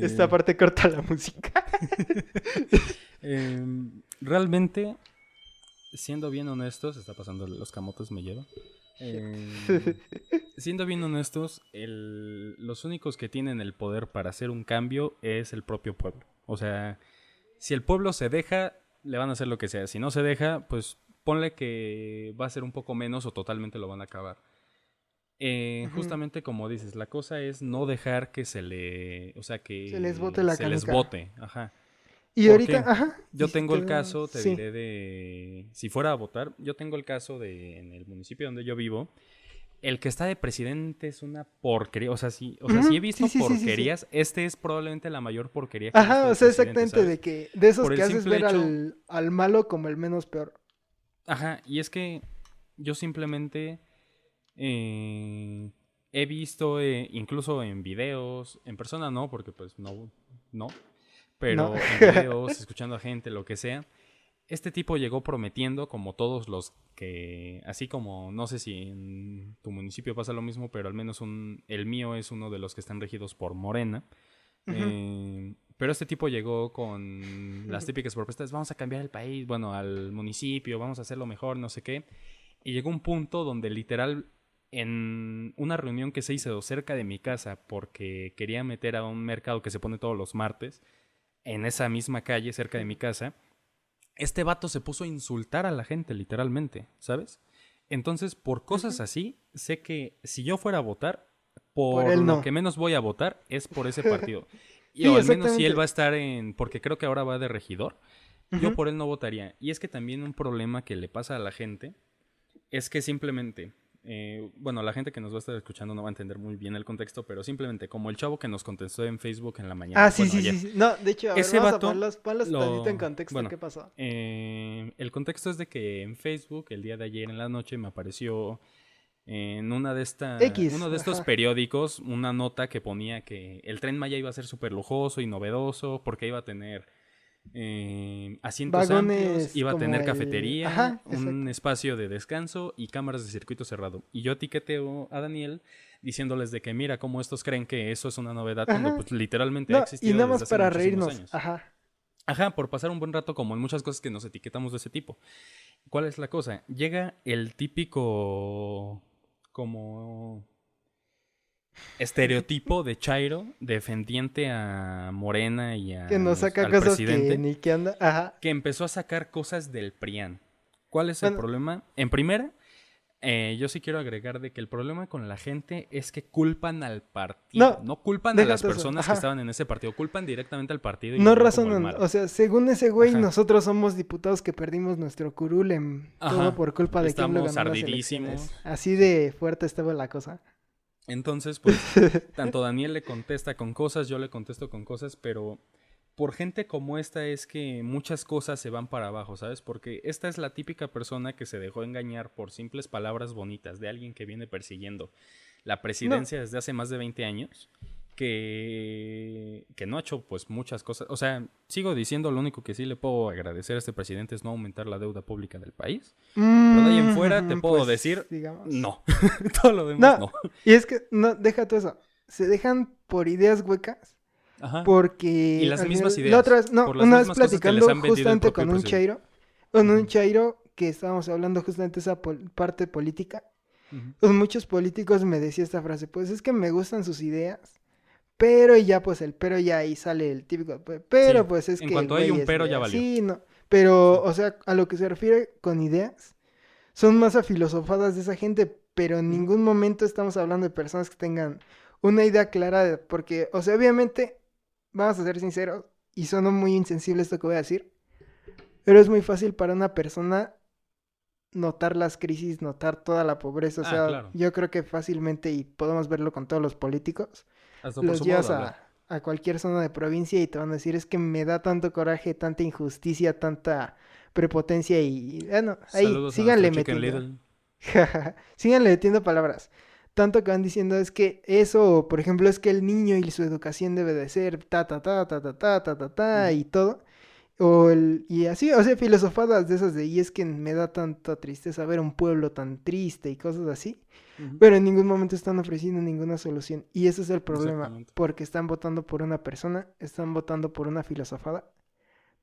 esta Eh, parte corta la música. Realmente, siendo bien honestos, está pasando los camotes, me lleva. Siendo bien honestos, los únicos que tienen el poder para hacer un cambio es el propio pueblo. O sea, si el pueblo se deja, le van a hacer lo que sea. Si no se deja, pues ponle que va a ser un poco menos o totalmente lo van a acabar. Ujú. Justamente como dices, la cosa es no dejar que o sea, Se les bote que la se les canica. bote. Ajá. Y ¿Por ahorita, qué? ajá, y Yo si tengo te el da, caso, te sí. diré de, si fuera a votar, yo tengo el caso de, en el municipio donde yo vivo, el que está de presidente es una porquería. O sea, si he Ujú, sí, visto sí, sí, sí, sí. porquerías, este es probablemente la mayor porquería que he visto Ajá, o de sea, presidente, exactamente ¿sabes? de que, de esos Por que el haces simple ver hecho, al malo como el menos peor. ajá, y es que yo simplemente eh, he visto, incluso en videos, en persona no, porque pues no, no, No. pero en videos, escuchando a gente, lo que sea. Este tipo llegó prometiendo, como todos los que, así como, no sé si en tu municipio pasa lo mismo, pero al menos el mío es uno de los que están regidos por Morena. Ujú. Pero este tipo llegó con las típicas propuestas, vamos a cambiar el país, bueno, al municipio, vamos a hacerlo mejor, no sé qué. Y llegó un punto donde literal, en una reunión que se hizo cerca de mi casa, porque quería meter a un mercado que se pone todos los martes, en esa misma calle cerca de mi casa, este vato se puso a insultar a la gente, literalmente, ¿sabes? Entonces, por cosas Ujú. así, sé que si yo fuera a votar, Por por él lo no. que menos voy a votar es por ese partido. Y Sí, o al menos si él va a exactamente. estar en, porque creo que ahora va de regidor, yo Ujú. por él no votaría. Y es que también un problema que le pasa a la gente es que simplemente, bueno, la gente que nos va a estar escuchando no va a entender muy bien el contexto, pero simplemente como el chavo que nos contestó en Facebook en la Ah, mañana, sí, bueno, sí, ayer, sí, sí. No, de hecho, a ver, ese vamos a vato ponlos tantito en contexto. Bueno, ¿Qué pasó? el contexto es de que en Facebook el día de ayer en la noche me apareció en uno X, de estos ajá. periódicos una nota que ponía que el Tren Maya iba a ser súper lujoso y novedoso porque iba a tener asientos amplios, Vagones iba a como tener el... cafetería, Ajá, un exacto. espacio de descanso y cámaras de circuito cerrado. Y yo etiqueteo a Daniel diciéndoles de que mira cómo estos creen que eso es una novedad cuando Ajá. pues literalmente ha No, y existido nada desde más hace para muchísimos reírnos. años. Ajá. Ajá, por pasar un buen rato como en muchas cosas que nos etiquetamos de ese tipo. ¿Cuál es la cosa? Llega el típico como estereotipo de Chairo defendiente a Morena y Que nos saca al cosas que presidente ni que anda. Ajá. que empezó a sacar cosas del PRIAN. ¿Cuál es el Bueno, problema? En primera, Yo sí quiero agregar de que el problema con la gente es que culpan al partido. No culpan a las personas que estaban en ese partido, culpan directamente al partido. Y no razonan, o sea, según ese güey, Ajá. nosotros somos diputados que perdimos nuestro curul en Ajá. todo por culpa de quien lo ganó las ardidísimos. elecciones. Así de fuerte estaba la cosa. Entonces, pues, tanto Daniel le contesta con cosas, yo le contesto con cosas, pero por gente como esta es que muchas cosas se van para abajo, ¿sabes? Porque esta es la típica persona que se dejó engañar por simples palabras bonitas de alguien que viene persiguiendo la presidencia desde hace más de 20 años, que no ha hecho pues muchas cosas. O sea, sigo diciendo, lo único que sí le puedo agradecer a este presidente es no aumentar la deuda pública del país. Pero de ahí en fuera te puedo decir, digamos, no. Todo lo demás no. Y es que, no, deja todo eso. Se dejan por ideas huecas. Ajá. Porque y las mismas ideas. La otra vez, una vez platicando justamente con un chairo, un chairo que estábamos hablando justamente de esa parte política, pues muchos políticos me decían esta frase, pues es que me gustan sus ideas, pero ya pues pero ya ahí sale el típico, pero sí, pues es en que cuanto hay un pero ya valió. Sí, no, pero sí. O sea, a lo que se refiere con ideas, son más afilosofadas de esa gente, pero en ningún momento estamos hablando de personas que tengan una idea clara, porque, o sea, obviamente, vamos a ser sinceros, y suena muy insensible esto que voy a decir, pero es muy fácil para una persona notar las crisis, notar toda la pobreza, o sea, claro. Yo creo que fácilmente, y podemos verlo con todos los políticos, los llevas a cualquier zona de provincia y te van a decir, es que me da tanto coraje, tanta injusticia, tanta prepotencia y, bueno, ahí, síganle metiendo. Síganle metiendo palabras. Tanto que van diciendo es que eso, por ejemplo, es que el niño y su educación debe de ser y todo. Y así, o sea, filosofadas de esas de, y es que me da tanta tristeza ver un pueblo tan triste y cosas así. Pero en ningún momento están ofreciendo ninguna solución. Y ese es el problema, porque están votando por una persona, están votando por una filosofada,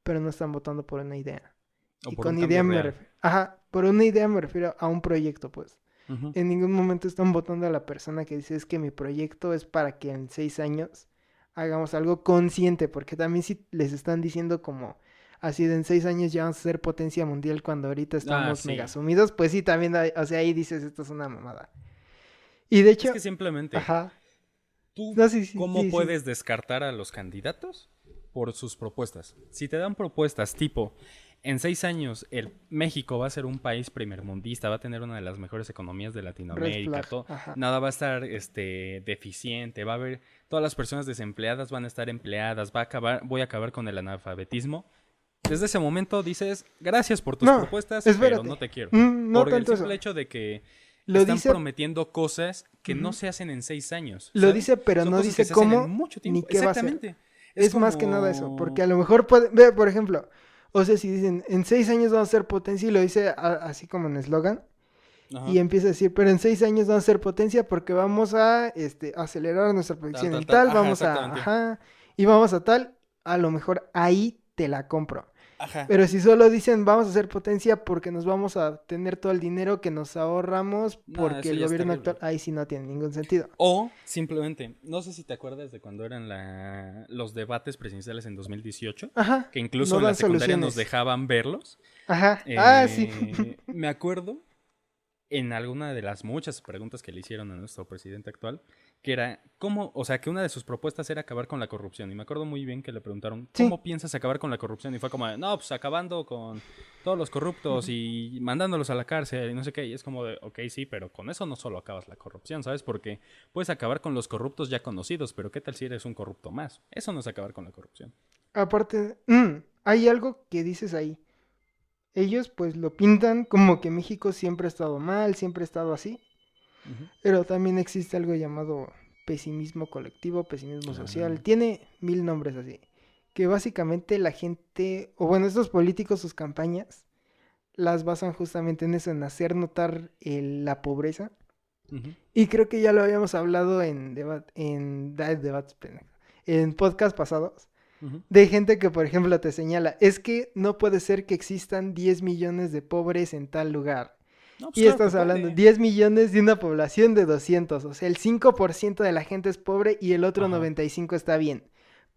pero no están votando por una idea. Y con idea me refiero. Por una idea me refiero a un proyecto, pues. En ningún momento están votando a la persona que dice es que mi proyecto es para que en 6 años hagamos algo consciente, porque también si les están diciendo como así de en 6 años ya vamos a ser potencia mundial cuando ahorita estamos mega sumidos, pues sí, también, o sea, ahí dices esto es una mamada. Y de hecho... Es que simplemente... ¿Tú cómo puedes descartar a los candidatos? Por sus propuestas. Si te dan propuestas tipo... En 6 años, México va a ser un país primermundista, va a tener una de las mejores economías de Latinoamérica, nada va a estar deficiente, va a haber, todas las personas desempleadas van a estar empleadas, voy a acabar con el analfabetismo. Desde ese momento dices, gracias por tus propuestas, pero no te quiero. Por el simple hecho de que están prometiendo cosas que no se hacen en 6 años. Lo ¿sabes? Dice, pero no dice cómo ni qué va a hacer. Es más que nada eso, porque a lo mejor ve, por ejemplo... O sea, si dicen, en 6 años vamos a ser potencia, y lo dice así como en eslogan, y empieza a decir, pero en 6 años vamos a ser potencia porque vamos a acelerar nuestra producción en tal, vamos y vamos a tal, a lo mejor ahí te la compro. Pero si solo dicen, vamos a ser potencia porque nos vamos a tener todo el dinero que nos ahorramos porque el gobierno actual, ahí sí no tiene ningún sentido. O simplemente, no sé si te acuerdas de cuando eran los debates presidenciales en 2018, que incluso en la secundaria nos dejaban verlos. Sí. Me acuerdo en alguna de las muchas preguntas que le hicieron a nuestro presidente actual, que era, que una de sus propuestas era acabar con la corrupción. Y me acuerdo muy bien que le preguntaron, ¿cómo piensas acabar con la corrupción? Y fue como, no, pues acabando con todos los corruptos y mandándolos a la cárcel y no sé qué. Y es como de, ok, sí, pero con eso no solo acabas la corrupción, ¿sabes? Porque puedes acabar con los corruptos ya conocidos, pero ¿qué tal si eres un corrupto más? Eso no es acabar con la corrupción. Aparte, hay algo que dices ahí. Ellos pues lo pintan como que México siempre ha estado mal, siempre ha estado así. Pero también existe algo llamado pesimismo colectivo, pesimismo social. Tiene 1000 nombres así. Que básicamente la gente, o bueno, estos políticos, sus campañas, las basan justamente en eso, en hacer notar la pobreza. Y creo que ya lo habíamos hablado en podcast pasados. De gente que, por ejemplo, te señala, es que no puede ser que existan 10 millones de pobres en tal lugar. No, pues y estás hablando de 10 millones de una población de 200. O sea, el 5% de la gente es pobre y el otro 95% está bien.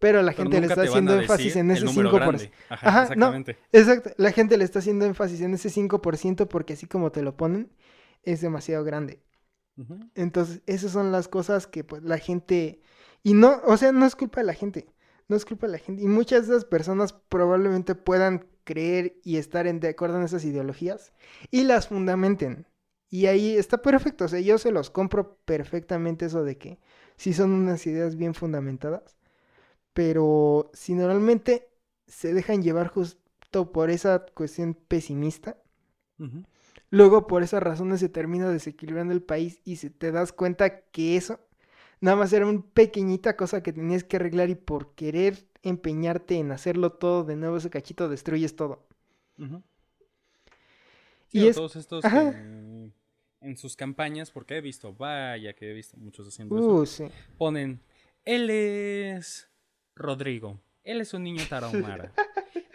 Pero la gente le está haciendo énfasis en ese 5%. Exactamente. No, exacto. La gente le está haciendo énfasis en ese 5% porque así como te lo ponen, es demasiado grande. Ujú. Entonces, esas son las cosas que pues la gente... Y no, o sea, no es culpa de la gente. No es culpa de la gente. Y muchas de esas personas probablemente puedan creer y estar de acuerdo en esas ideologías y las fundamenten. Y ahí está perfecto. O sea, yo se los compro perfectamente eso de que sí son unas ideas bien fundamentadas. Pero si normalmente se dejan llevar justo por esa cuestión pesimista, Ujú. luego por esas razones se termina desequilibrando el país y se te das cuenta que eso nada más era una pequeñita cosa que tenías que arreglar y por querer empeñarte en hacerlo todo de nuevo ese cachito destruyes todo. Ujú. Sí, Y o es... todos estos que Ajá. en sus campañas, porque he visto, vaya que he visto muchos haciendo eso, Sí. ponen, él es Rodrigo, él es un niño tarahumara.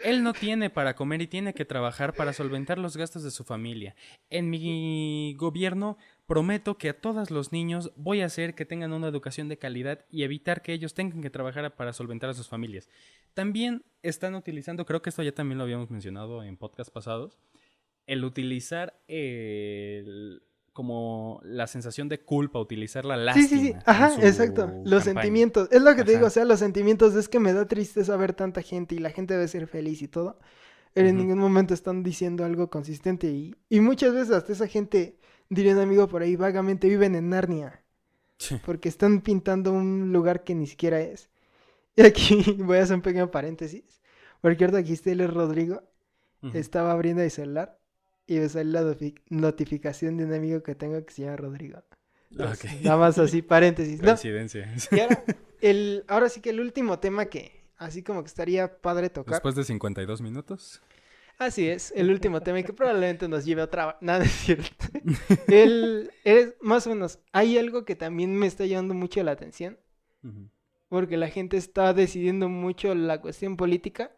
Él no tiene para comer y tiene que trabajar para solventar los gastos de su familia. En mi gobierno prometo que a todos los niños voy a hacer que tengan una educación de calidad y evitar que ellos tengan que trabajar para solventar a sus familias. También están utilizando, creo que esto ya también lo habíamos mencionado en podcasts pasados, el utilizar como la sensación de culpa, utilizar la Sí, sí, sí. lástima en Ajá, exacto. su Los campaña. sentimientos. Es lo que te digo, o Ajá. sea, los sentimientos es que me da tristeza ver tanta gente y la gente debe ser feliz y todo. Pero en Ujú. ningún momento están diciendo algo consistente y muchas veces hasta esa gente, diría un amigo por ahí, vagamente viven en Narnia. Sí. Porque están pintando un lugar que ni siquiera es. Y aquí voy a hacer un pequeño paréntesis. Porque ahorita aquí está el Rodrigo. Ujú. Estaba abriendo el celular y me sale la notificación de un amigo que tengo que se llama Rodrigo. Ok. Entonces, nada más así, paréntesis. No. Coincidencia. Y ahora sí que el último tema que así como que estaría padre tocar. Después de 52 minutos. Así es, el último tema y que probablemente nos lleve a otra... Nada, es cierto. Más o menos, hay algo que también me está llamando mucho la atención. Ujú. Porque la gente está decidiendo mucho la cuestión política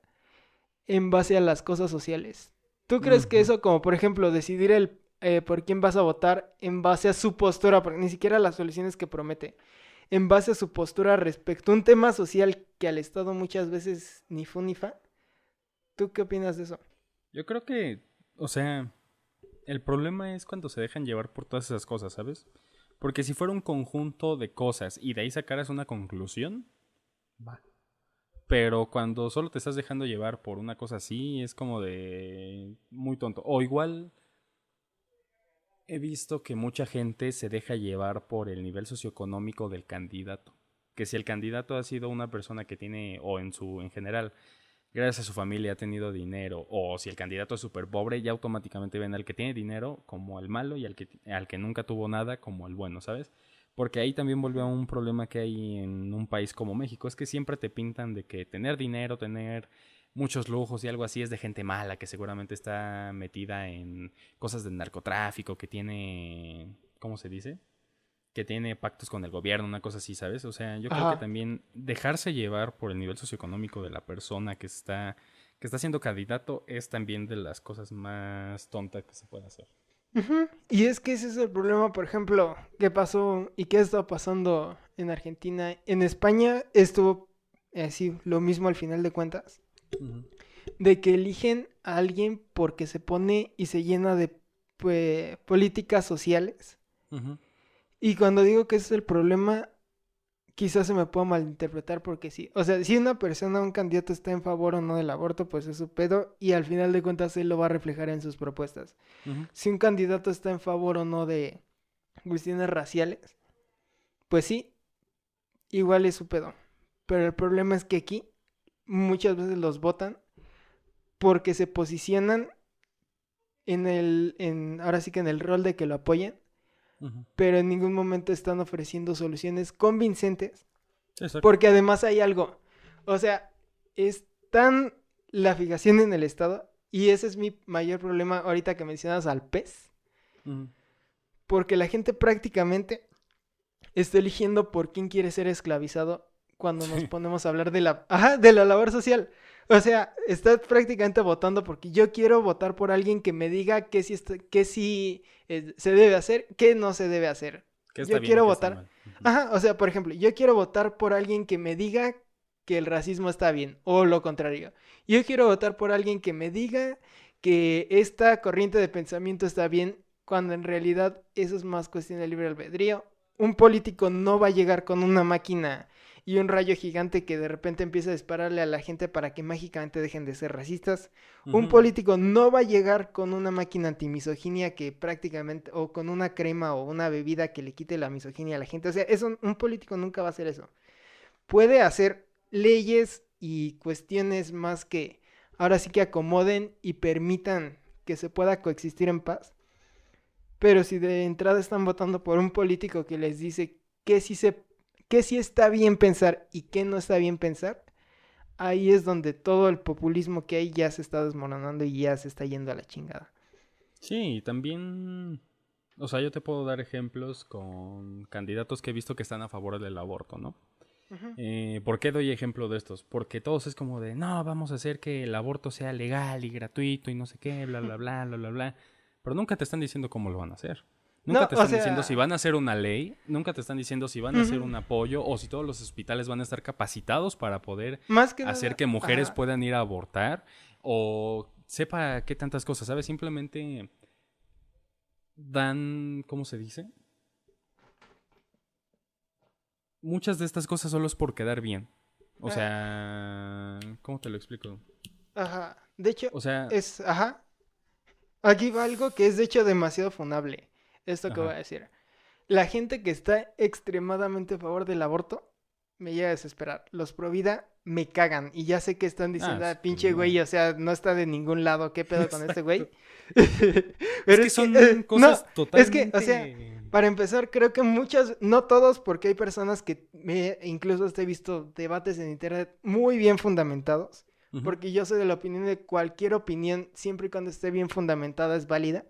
en base a las cosas sociales. ¿Tú crees que Ujú. eso, como por ejemplo, decidir por quién vas a votar en base a su postura, porque ni siquiera las soluciones que promete, en base a su postura respecto a un tema social que al Estado muchas veces ni fu ni fa? ¿Tú qué opinas de eso? Yo creo que, o sea, el problema es cuando se dejan llevar por todas esas cosas, ¿sabes? Porque si fuera un conjunto de cosas y de ahí sacaras una conclusión, va. Pero cuando solo te estás dejando llevar por una cosa así, es como de muy tonto. O igual he visto que mucha gente se deja llevar por el nivel socioeconómico del candidato. Que si el candidato ha sido una persona que tiene, o en general, gracias a su familia ha tenido dinero, o si el candidato es súper pobre, ya automáticamente ven al que tiene dinero como el malo y al que nunca tuvo nada como el bueno, ¿sabes? Porque ahí también vuelve a un problema que hay en un país como México, es que siempre te pintan de que tener dinero, tener muchos lujos y algo así es de gente mala, que seguramente está metida en cosas del narcotráfico, que tiene, ¿cómo se dice? Que tiene pactos con el gobierno, una cosa así, ¿sabes? O sea, yo creo que Ajá. también dejarse llevar por el nivel socioeconómico de la persona que está siendo candidato es también de las cosas más tontas que se puede hacer. Ujú. Y es que ese es el problema, por ejemplo, que pasó y que ha estado pasando en Argentina. En España estuvo así, lo mismo al final de cuentas. Ujú. De que eligen a alguien porque se pone y se llena de políticas sociales. Ujú. Y cuando digo que ese es el problema, quizás se me pueda malinterpretar porque sí. O sea, si una persona, un candidato está en favor o no del aborto, pues es su pedo y al final de cuentas él lo va a reflejar en sus propuestas. Ujú. Si un candidato está en favor o no de cuestiones raciales, pues sí, igual es su pedo. Pero el problema es que aquí muchas veces los votan porque se posicionan ahora sí que en el rol de que lo apoyen, Ujú. pero en ningún momento están ofreciendo soluciones convincentes, Exacto. porque además hay algo, o sea, es tan la fijación en el Estado, y ese es mi mayor problema ahorita que mencionas al pez, Ujú. porque la gente prácticamente está eligiendo por quién quiere ser esclavizado cuando nos Sí. ponemos a hablar de la labor social. O sea, está prácticamente votando porque yo quiero votar por alguien que me diga qué sí se debe hacer, qué no se debe hacer. ¿Qué está Yo bien y quiero qué está votar. mal? Ujú. Ajá, o sea, por ejemplo, yo quiero votar por alguien que me diga que el racismo está bien, o lo contrario. Yo quiero votar por alguien que me diga que esta corriente de pensamiento está bien cuando en realidad eso es más cuestión de libre albedrío. Un político no va a llegar con una máquina y un rayo gigante que de repente empieza a dispararle a la gente para que mágicamente dejen de ser racistas. Un Ujú. político no va a llegar con una máquina antimisoginia que prácticamente, o con una crema o una bebida que le quite la misoginia a la gente. O sea, eso, un político nunca va a hacer eso. Puede hacer leyes y cuestiones más que ahora sí que acomoden y permitan que se pueda coexistir en paz. Pero si de entrada están votando por un político que les dice que sí está bien pensar y que no está bien pensar, ahí es donde todo el populismo que hay ya se está desmoronando y ya se está yendo a la chingada. Sí, y también, o sea, yo te puedo dar ejemplos con candidatos que he visto que están a favor del aborto, ¿no? Ujú. ¿Por qué doy ejemplo de estos? Porque todos es como de, no, vamos a hacer que el aborto sea legal y gratuito y no sé qué, bla, bla, bla, bla, bla, bla. Pero nunca te están diciendo cómo lo van a hacer. Nunca No, te o están diciendo si sea, van a hacer una ley, nunca te están diciendo si van a hacer ujú, un apoyo o si todos los hospitales van a estar capacitados para poder más que hacer nada, que mujeres ajá, puedan ir a abortar o sepa qué tantas cosas, ¿sabes? Simplemente dan, ¿cómo se dice? Muchas de estas cosas solo es por quedar bien. O ah, sea, ¿cómo te lo explico? ajá, de hecho, O sea, ajá, aquí va algo que es de hecho demasiado funable, esto que voy ajá. a decir. La gente que está extremadamente a favor del aborto me llega a desesperar. Los pro vida me cagan. Y ya sé que están Ah, diciendo, ah, sí, pinche no. güey, o sea, no está de ningún lado. ¿Qué pedo con este Exacto. güey? Es Pero que es que, son no, cosas es que, o sea, totalmente... para empezar, creo que muchas, no todos, porque hay personas que incluso he visto debates en internet muy bien fundamentados. Ujú. Porque yo soy de la opinión de cualquier opinión, siempre y cuando esté bien fundamentada, es válida.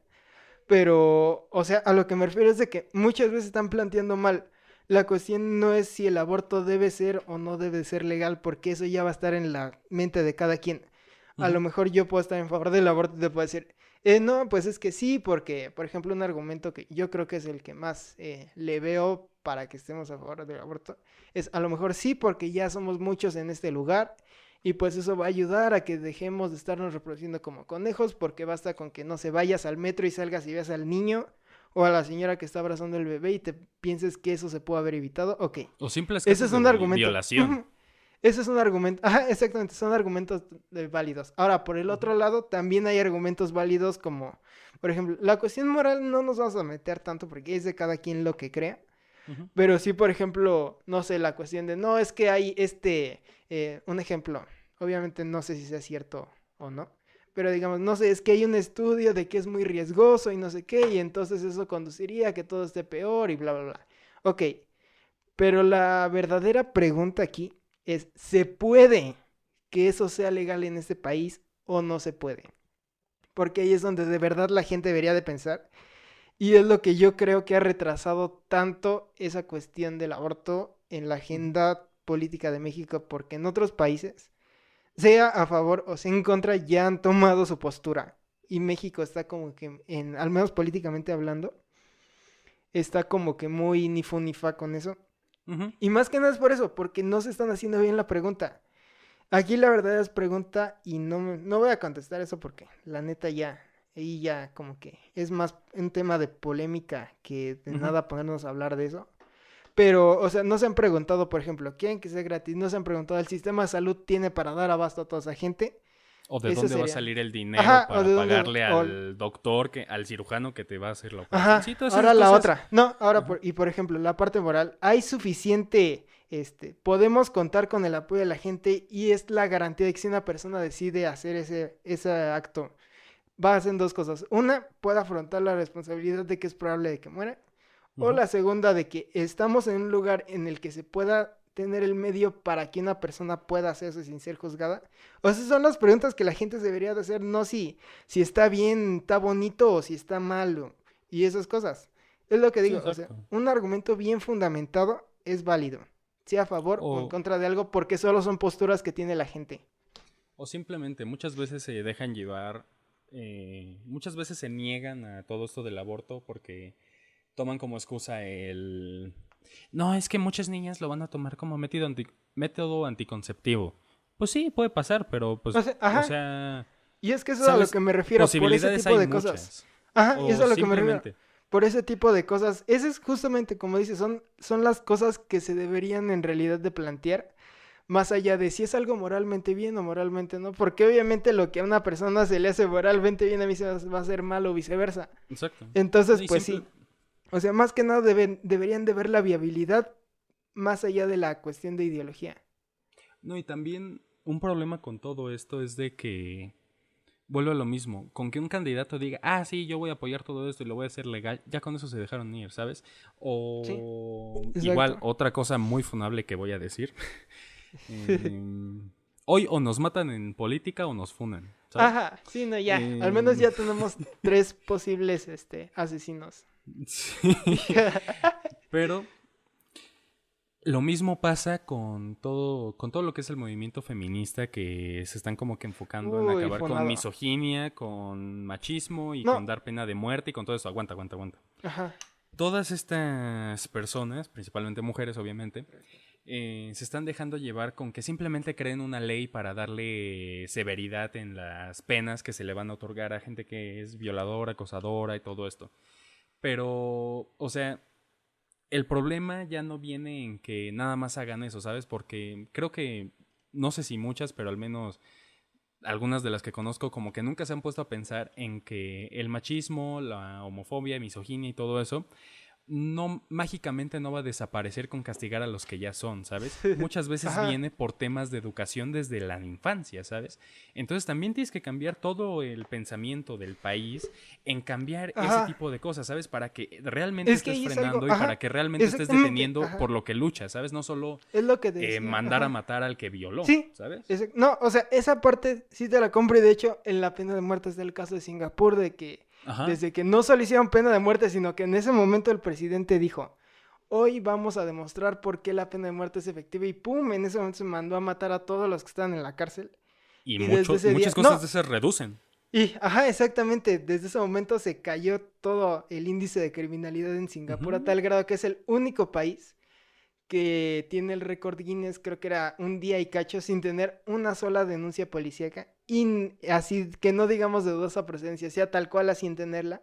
Pero, o sea, a lo que me refiero es de que muchas veces están planteando mal. La cuestión no es si el aborto debe ser o no debe ser legal, porque eso ya va a estar en la mente de cada quien. A lo Ujú. mejor yo puedo estar en favor del aborto y te puedo decir, no, pues es que sí, porque, por ejemplo, un argumento que yo creo que es el que más le veo para que estemos a favor del aborto, es a lo mejor sí, porque ya somos muchos en este lugar y pues eso va a ayudar a que dejemos de estarnos reproduciendo como conejos, porque basta con que no se vayas al metro y salgas y veas al niño o a la señora que está abrazando el bebé y te pienses que eso se puede haber evitado. Ok, O simples ese casos es de un argumento. violación. Ese es un argumento. Ajá, exactamente, son argumentos válidos. Ahora, por el Ujú. otro lado, también hay argumentos válidos como, por ejemplo, la cuestión moral no nos vamos a meter tanto porque es de cada quien lo que crea. Ujú. Pero sí, por ejemplo, no sé, la cuestión de, no, es que hay un ejemplo, obviamente no sé si sea cierto o no, pero digamos, no sé, es que hay un estudio de que es muy riesgoso y no sé qué, y entonces eso conduciría a que todo esté peor y bla, bla, bla. Ok, pero la verdadera pregunta aquí es, ¿se puede que eso sea legal en este país o no se puede? Porque ahí es donde de verdad la gente debería de pensar y es lo que yo creo que ha retrasado tanto esa cuestión del aborto en la Ujú. agenda política de México, porque en otros países, sea a favor o sea en contra, ya han tomado su postura. Y México está como que, al menos políticamente hablando, está como que muy ni fu ni fa con eso. Ujú. Y más que nada es por eso, porque no se están haciendo bien la pregunta. Aquí la verdad es pregunta y no voy a contestar eso porque la neta ya, ahí ya como que es más un tema de polémica que de Ujú. nada ponernos a hablar de eso. Pero, o sea, no se han preguntado, por ejemplo, ¿quieren que sea gratis? No se han preguntado, ¿el sistema de salud tiene para dar abasto a toda esa gente? O de Eso dónde va a sería. salir el dinero Ajá, o de para dónde. pagarle al doctor, al cirujano que te va a hacer la operación. Ajá, Sí, todas ahora esas la cosas. otra. No, ahora, Ajá. y por ejemplo, la parte moral. Hay suficiente, podemos contar con el apoyo de la gente y es la garantía de que si una persona decide hacer ese acto, va a hacer dos cosas. Una, puede afrontar la responsabilidad de que es probable de que muera. O Ujú. la segunda, de que estamos en un lugar en el que se pueda tener el medio para que una persona pueda hacerse sin ser juzgada. O sea, son las preguntas que la gente se debería de hacer, no si está bien, está bonito o si está malo. Y esas cosas. Es lo que Sí, digo, o sea, exacto. un argumento bien fundamentado es válido, sea a favor o en O, contra de algo, porque solo son posturas que tiene la gente. o simplemente muchas veces se dejan llevar, muchas veces se niegan a todo esto del aborto porque toman como excusa el... No, es que muchas niñas lo van a tomar como método anticonceptivo. Pues sí, puede pasar, pero O pues, sea, o ajá. sea, Y es que eso es a lo ¿sabes? que me refiero, por ese Posibilidades tipo hay de cosas. muchas. Ajá, y eso O es a lo que me refiero. simplemente, Por ese tipo de cosas. Ese es justamente, como dices, son las cosas que se deberían en realidad de plantear. Más allá de si es algo moralmente bien o moralmente no. Porque obviamente lo que a una persona se le hace moralmente bien a mí se va a hacer mal o viceversa. exacto. Entonces, Y pues simple, sí. O sea, más que nada deberían de ver la viabilidad más allá de la cuestión de ideología. no, y también un problema con todo esto es de que vuelvo a lo mismo, con que un candidato diga, ah, sí, yo voy a apoyar todo esto y lo voy a hacer legal, ya con eso se dejaron ir, ¿sabes? Sí, O igual, exacto. otra cosa muy funable que voy a decir, hoy o nos matan en política o nos funan, ¿sabes? Ajá, sí, no, ya. Al menos Em, ya tenemos tres posibles asesinos. sí, pero lo mismo pasa con todo lo que es el movimiento feminista, que se están como que enfocando en Uy, acabar con funado. misoginia, con machismo y con No, dar pena de muerte y con todo eso. Aguanta, aguanta, aguanta. ajá. Todas estas personas, principalmente mujeres obviamente, se están dejando llevar con que simplemente creen una ley para darle severidad en las penas que se le van a otorgar a gente que es violadora, acosadora y todo esto. Pero, o sea, el problema ya no viene en que nada más hagan eso, ¿sabes? Porque creo que, no sé si muchas, pero al menos algunas de las que conozco como que nunca se han puesto a pensar en que el machismo, la homofobia, misoginia y todo eso no mágicamente no va a desaparecer con castigar a los que ya son, ¿sabes? Muchas veces Ajá. viene por temas de educación desde la infancia, ¿sabes? Entonces también tienes que cambiar todo el pensamiento del país en cambiar ese Ajá. tipo de cosas, ¿sabes? Para que realmente Es que estés ahí es algo. frenando y para Ajá. que realmente estés Exactamente. deteniendo por Ajá. lo que luchas, ¿sabes? No solo Es lo que decía. mandar a Ajá. matar al que violó, Sí. ¿sabes? No, o sea, esa parte sí te la compro y de hecho en la pena de muerte es del caso de Singapur de que Ajá. desde que no solo hicieron pena de muerte, sino que en ese momento el presidente dijo, hoy vamos a demostrar por qué la pena de muerte es efectiva y pum, en ese momento se mandó a matar a todos los que estaban en la cárcel. Y Y desde ese día, muchas cosas no, de esas reducen. ajá, exactamente, desde ese momento se cayó todo el índice de criminalidad en Singapur a Ujú. tal grado que es el único país que tiene el récord Guinness, creo que era un día y cacho sin tener una sola denuncia policíaca. Y así que no digamos de dudosa procedencia, sea tal cual así sin tenerla.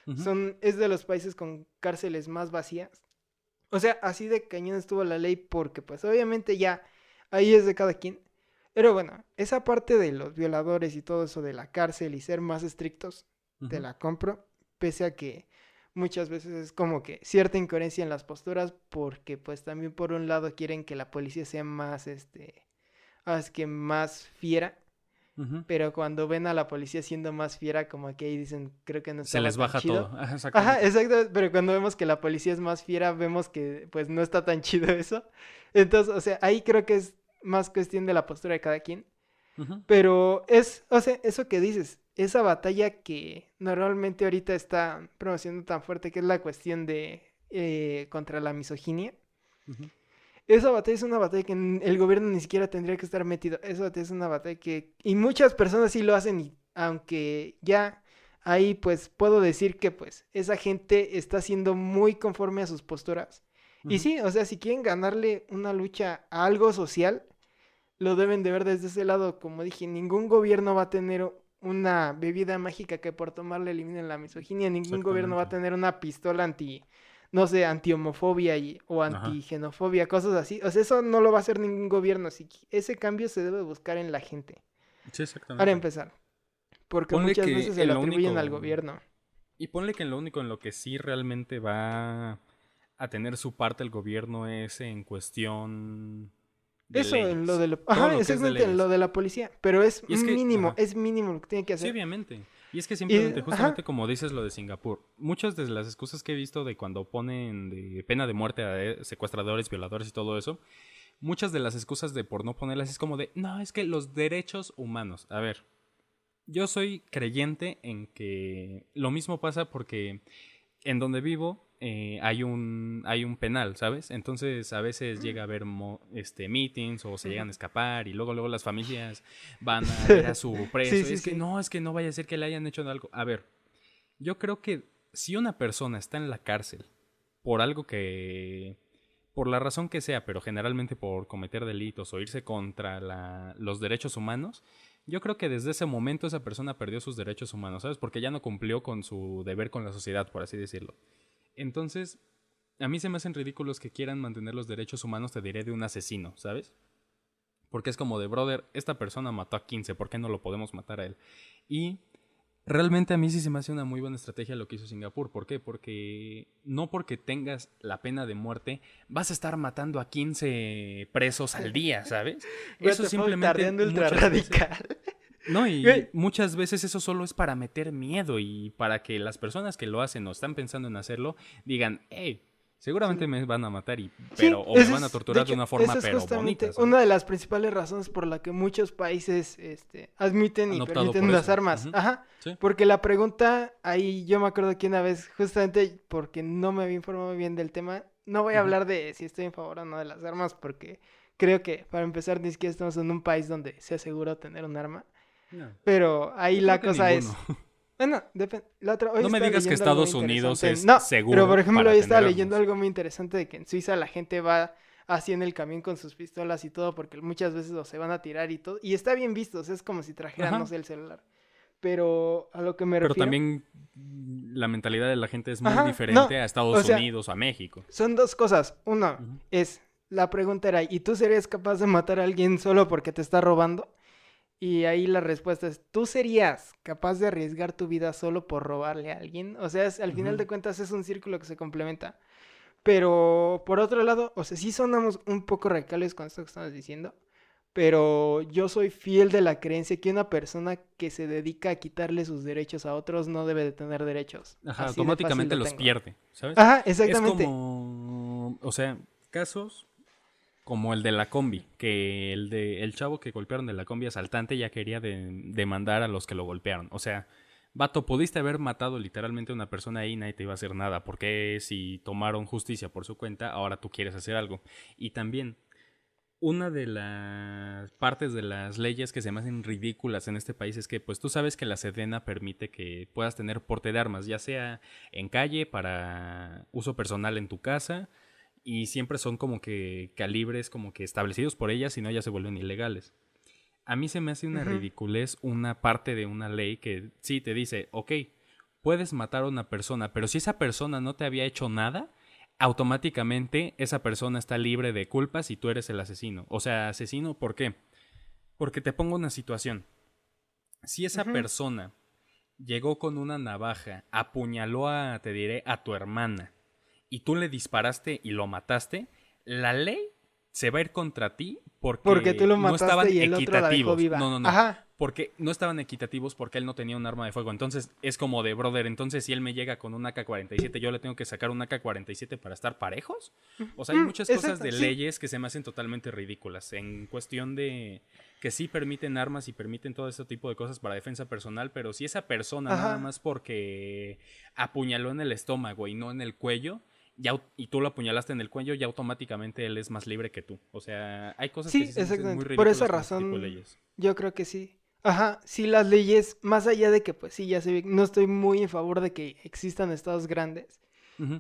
Ujú. Es de los países con cárceles más vacías. O sea, así de cañón estuvo la ley porque pues obviamente ya ahí es de cada quien. Pero bueno, esa parte de los violadores y todo eso de la cárcel y ser más estrictos, te Ujú. la compro, pese a que muchas veces es como que cierta incoherencia en las posturas porque pues también por un lado quieren que la policía sea más, es que más fiera, Ujú. pero cuando ven a la policía siendo más fiera como que ahí dicen, creo que no Se estaba les tan baja todo. chido. Ajá, Ajá, exactamente. exacto, pero cuando vemos que la policía es más fiera, vemos que pues no está tan chido eso. Entonces, o sea, ahí creo que es más cuestión de la postura de cada quien. Ujú. Pero o sea, eso que dices, esa batalla que normalmente ahorita está promocionando tan fuerte, que es la cuestión de contra la misoginia. Ujú. Esa batalla es una batalla que el gobierno ni siquiera tendría que estar metido. Esa batalla es una batalla que... Y muchas personas sí lo hacen, y aunque ya ahí pues puedo decir que pues esa gente está siendo muy conforme a sus posturas. Y Ujú. sí, o sea, si quieren ganarle una lucha a algo social, lo deben de ver desde ese lado. Como dije, ningún gobierno va a tener una bebida mágica que por tomarle eliminen la misoginia. Ningún gobierno va a Exactamente. tener una pistola anti, no sé, anti-homofobia o Ajá. anti-xenofobia, cosas así. O sea, eso no lo va a hacer ningún gobierno. Así que ese cambio se debe buscar en la gente. Sí, Para exactamente. empezar, porque Ponle muchas que veces se en lo lo atribuyen al único. gobierno. Y ponle que en lo único en lo que sí realmente va a tener su parte el gobierno es en cuestión de Eso en lo leyes. de lo... Todo Ajá, lo que es de exactamente en lo leyes. de la policía. Pero Y es que, ajá. es mínimo lo que tiene que Sí, hacer. obviamente. Y es que Y, simplemente, justamente ajá, como dices lo de Singapur, muchas de las excusas que he visto de cuando ponen de pena de muerte a secuestradores, violadores y todo eso, muchas de las excusas de por no ponerlas es como de, no, es que los derechos humanos. A ver, yo soy creyente en que lo mismo pasa porque en donde vivo hay un penal, ¿sabes? Entonces a veces llega a haber meetings o se llegan a escapar y luego las familias van a ver a su sí, preso. Y sí, sí. es que no vaya a ser que le hayan hecho algo. A ver, yo creo que si una persona está en la cárcel por algo que por la razón que sea, pero generalmente por cometer delitos o irse contra los derechos humanos, yo creo que desde ese momento esa persona perdió sus derechos humanos, ¿sabes? Porque ya no cumplió con su deber con la sociedad, por así decirlo. Entonces, a mí se me hacen ridículos que quieran mantener los derechos humanos, te diré, de un asesino, ¿sabes? Porque es como de, brother, esta persona mató a 15, ¿por qué no lo podemos matar a él? Y realmente a mí sí se me hace una muy buena estrategia lo que hizo Singapur. ¿Por qué? Porque no porque tengas la pena de muerte vas a estar matando a 15 presos al día, ¿sabes? What Eso the fuck, simplemente tardeando ultra muchas veces... radical. No, y Güey, muchas veces eso solo es para meter miedo y para que las personas que lo hacen o están pensando en hacerlo digan, hey, seguramente sí. me van a matar, Sí, o me van a torturar de hecho, una forma esa es pero justamente bonita, ¿sabes? una de las principales razones por la que muchos países admiten Han y optado permiten por las eso. armas. Ujú. Ajá. Sí. Porque la pregunta, ahí yo me acuerdo que una vez, justamente porque no me había informado bien del tema, no voy a Ujú. hablar de si estoy en favor o no de las armas, porque creo que para empezar ni siquiera estamos en un país donde sea seguro tener un arma. No, Pero ahí yo creo la que cosa ninguno. es, bueno, la otra, hoy No me estaba digas que leyendo algo muy Estados Unidos interesante. es No, pero por seguro ejemplo, para hoy estaba tener leyendo armas. algo muy interesante de que en Suiza la gente va así en el camión con sus pistolas y todo, porque muchas veces o se van a tirar y todo. Y está bien visto, o sea, es como si trajeran, no Ajá. sé, el celular. Pero a lo que me Pero refiero, también la mentalidad de la gente es muy ajá, no, diferente a o Estados sea, Unidos o a México. son dos cosas. Uno Ujú. es, la pregunta era, ¿y tú serías capaz de matar a alguien solo porque te está robando? Y ahí la respuesta es, ¿tú serías capaz de arriesgar tu vida solo por robarle a alguien? O sea, al final Ujú. de cuentas es un círculo que se complementa. Pero por otro lado, o sea, sí sonamos un poco radicales con esto que estamos diciendo, pero yo soy fiel de la creencia que una persona que se dedica a quitarle sus derechos a otros no debe de tener derechos. Ajá, Así de fácil automáticamente lo los tengo. pierde, ¿sabes? Ajá, Es exactamente. como, o sea, casos como el de la combi, que el chavo que golpearon de la combi asaltante ya quería demandar a los que lo golpearon. O sea, vato, pudiste haber matado literalmente a una persona ahí y nadie te iba a hacer nada. Porque si tomaron justicia por su cuenta, ahora tú quieres hacer algo? Y también, una de las partes de las leyes que se me hacen ridículas en este país es que, pues tú sabes que la Sedena permite que puedas tener porte de armas, ya sea en calle, para uso personal en tu casa, y siempre son como que calibres como que establecidos por ellas, si no ya se vuelven ilegales. A mí se me hace una Ujú. ridiculez una parte de una ley que sí te dice, ok, puedes matar a una persona, pero si esa persona no te había hecho nada, automáticamente esa persona está libre de culpas y tú eres el asesino. O sea, asesino, ¿por qué? Porque te pongo una situación. Si esa Ujú. persona llegó con una navaja, apuñaló a, te diré, a tu hermana, y tú le disparaste y lo mataste, la ley se va a ir contra ti Porque tú porque lo no mataste estaban y el otro la dejó equitativos. No, viva. no, no. Ajá. Porque no estaban equitativos porque él no tenía un arma de fuego. Entonces es como de, brother, entonces si él me llega con un AK-47, yo le tengo que sacar un AK-47 para estar parejos. O sea, hay muchas cosas Exacto, de sí. leyes que se me hacen totalmente ridículas. En cuestión de que sí permiten armas y permiten todo ese tipo de cosas para defensa personal, pero si esa persona nada Ajá. más porque apuñaló en el estómago y no en el cuello, y tú lo apuñalaste en el cuello, ya automáticamente él es más libre que tú. O sea, hay cosas que Sí, sí se me hacen muy exactamente. Por esa ridículas con este tipo de razón, leyes. yo creo que sí. Ajá, sí, las leyes, más allá de que, pues sí, ya se ve, no estoy muy en favor de que existan estados grandes. Ujú.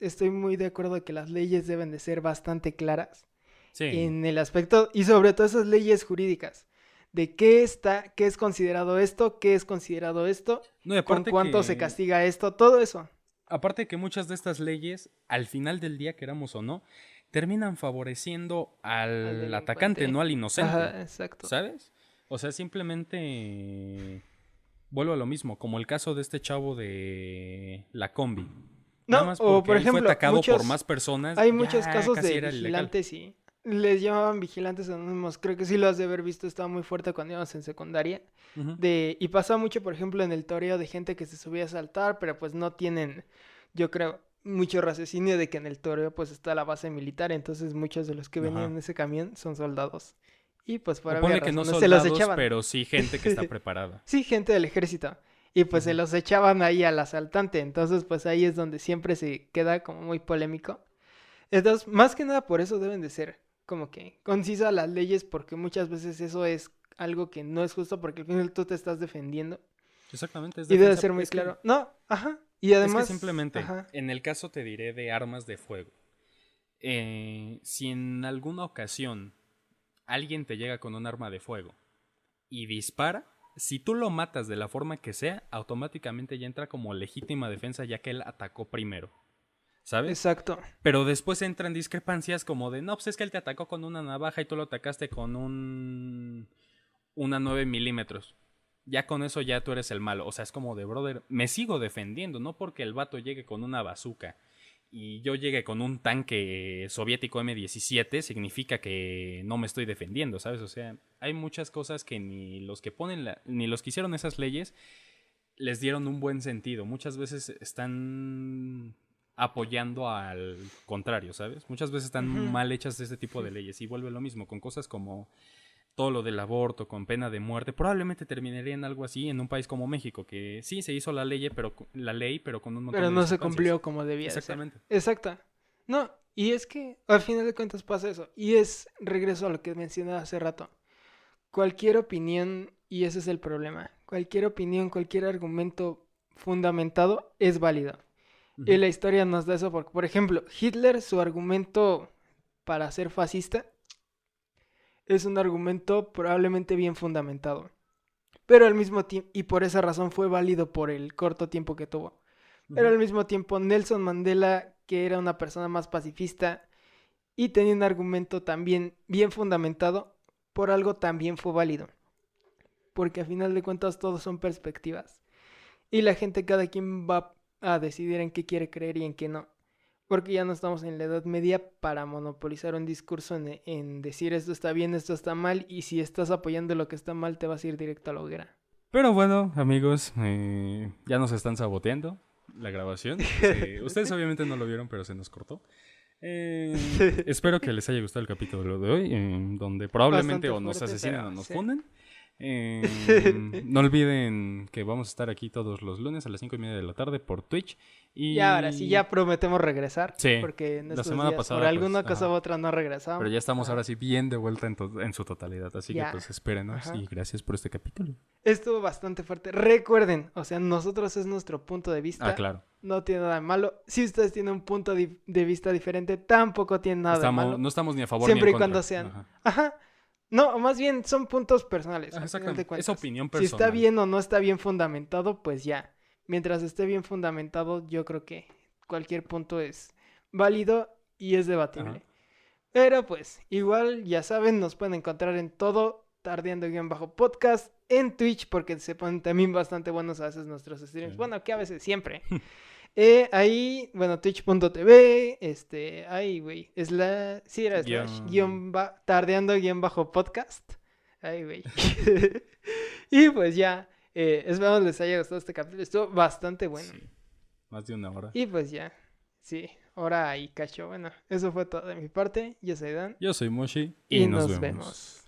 Estoy muy de acuerdo de que las leyes deben de ser bastante claras Sí. en el aspecto, y sobre todo esas leyes jurídicas, de qué está, qué es considerado esto, qué es considerado esto, No, y con cuánto se castiga esto, todo eso. aparte que muchas de estas leyes, al final del día, queramos o no, terminan favoreciendo Al al atacante, delincuente. no al inocente. Ajá, exacto. ¿Sabes? O sea, simplemente vuelvo a lo mismo, como el caso de este chavo de la combi. Nada No, más o porque por él fue ejemplo, atacado por más personas, hay muchos ya casos casi de era ilegal. vigilantes y les llamaban vigilantes anónimos. Creo que sí lo has de haber visto, estaba muy fuerte cuando íbamos en secundaria. Ujú. Y pasa mucho, por ejemplo, en el toreo de gente que se subía a saltar, pero pues no tienen, yo creo, mucho raciocinio de que en el toreo pues está la base militar, entonces muchos de los que venían Ajá. en ese camión son soldados. Y pues por O obvias ponle que no razones se los soldados, echaban. pero sí gente que está preparada. Sí, gente del ejército. Y pues se Ujú. los echaban ahí al asaltante. Entonces, pues ahí es donde siempre se queda como muy polémico. Entonces, más que nada por eso deben de ser como que concisas las leyes, porque muchas veces eso es algo que no es justo, porque al final tú te estás defendiendo. Exactamente, es Y debe defensa. ser muy claro. No, ajá. Y Es que además, simplemente, ajá. en el caso te diré de armas de fuego. Si en alguna ocasión alguien te llega con un arma de fuego y dispara, si tú lo matas de la forma que sea, automáticamente ya entra como legítima defensa ya que él atacó primero, ¿sabes? Exacto. Pero después entran discrepancias como de, no, pues es que él te atacó con una navaja y tú lo atacaste con una 9 milímetros. Ya con eso ya tú eres el malo. O sea, es como de, brother, me sigo defendiendo, no porque el vato llegue con una bazooka y yo llegue con un tanque soviético M17 significa que no me estoy defendiendo, ¿sabes? O sea, hay muchas cosas que ni los que ni los que hicieron esas leyes les dieron un buen sentido. Muchas veces están apoyando al contrario, ¿sabes? Muchas veces están Ujú. mal hechas este tipo de leyes y vuelve lo mismo con cosas como todo lo del aborto con pena de muerte. Probablemente terminaría en algo así en un país como México, que sí se hizo la ley, pero con un montón Pero de no se discrepancias. cumplió como debía de ser. Exactamente. Exacto. No, y es que al final de cuentas pasa eso. Y es regreso a lo que mencioné hace rato. Cualquier opinión, y ese es el problema, cualquier opinión, cualquier argumento fundamentado es válido. Y Uh-huh. la historia nos da eso porque, por ejemplo, Hitler, su argumento para ser fascista es un argumento probablemente bien fundamentado. Pero al mismo tiempo, y por esa razón fue válido por el corto tiempo que tuvo. Pero Uh-huh. al mismo tiempo, Nelson Mandela, que era una persona más pacifista y tenía un argumento también bien fundamentado, por algo también fue válido. Porque a final de cuentas todos son perspectivas. Y la gente, cada quien va a decidir en qué quiere creer y en qué no. Porque ya no estamos en la Edad Media para monopolizar un discurso en decir esto está bien, esto está mal, y si estás apoyando lo que está mal te vas a ir directo a la hoguera. Pero bueno, amigos, ya nos están saboteando la grabación. Ustedes obviamente no lo vieron, pero se nos cortó. Espero que les haya gustado el capítulo de hoy, donde probablemente Bastante o nos fuerte, asesinan pero o nos sí. funden. No olviden que vamos a estar aquí todos los lunes a las 5:30 de la tarde por Twitch. Y ahora sí, Y ya prometemos regresar, sí, porque en la estos semana días por pasada, pues, alguna cosa u ajá. otra no Pero regresamos. ya estamos ahora Ajá. sí bien de vuelta en su totalidad. Así que Ya. pues espérenos Ajá. y gracias por este capítulo. Estuvo bastante fuerte. Recuerden, o sea, nosotros es nuestro punto de Ah, vista. claro. No tiene nada de malo. Si ustedes tienen un punto de vista diferente, tampoco tiene nada de malo. No estamos ni a favor ni en Siempre y cuando contra. sean. Ajá. Ajá. No, más bien son puntos personales, Ah, al final de exactamente. Es cuentas. opinión Si está personal. bien o no está bien fundamentado, pues ya. Mientras esté bien fundamentado, yo creo que cualquier punto es válido y es Ajá. debatible. Pero pues, igual, ya saben, nos pueden encontrar en todo, tardeando-podcast, en Twitch, porque se ponen también bastante buenos a veces nuestros streams. Sí. Bueno, que a veces, siempre. Ahí, bueno, twitch.tv, ahí, güey, es la, sí era slash, Guión. tardeando-podcast. Ahí, güey. Y pues ya, esperamos les haya gustado este capítulo, estuvo bastante bueno. Sí. Más de una hora. Y pues ya, sí, hora y cacho. Bueno, eso fue todo de mi parte. Yo soy Dan Yo soy Moshi y y nos nos vemos. vemos.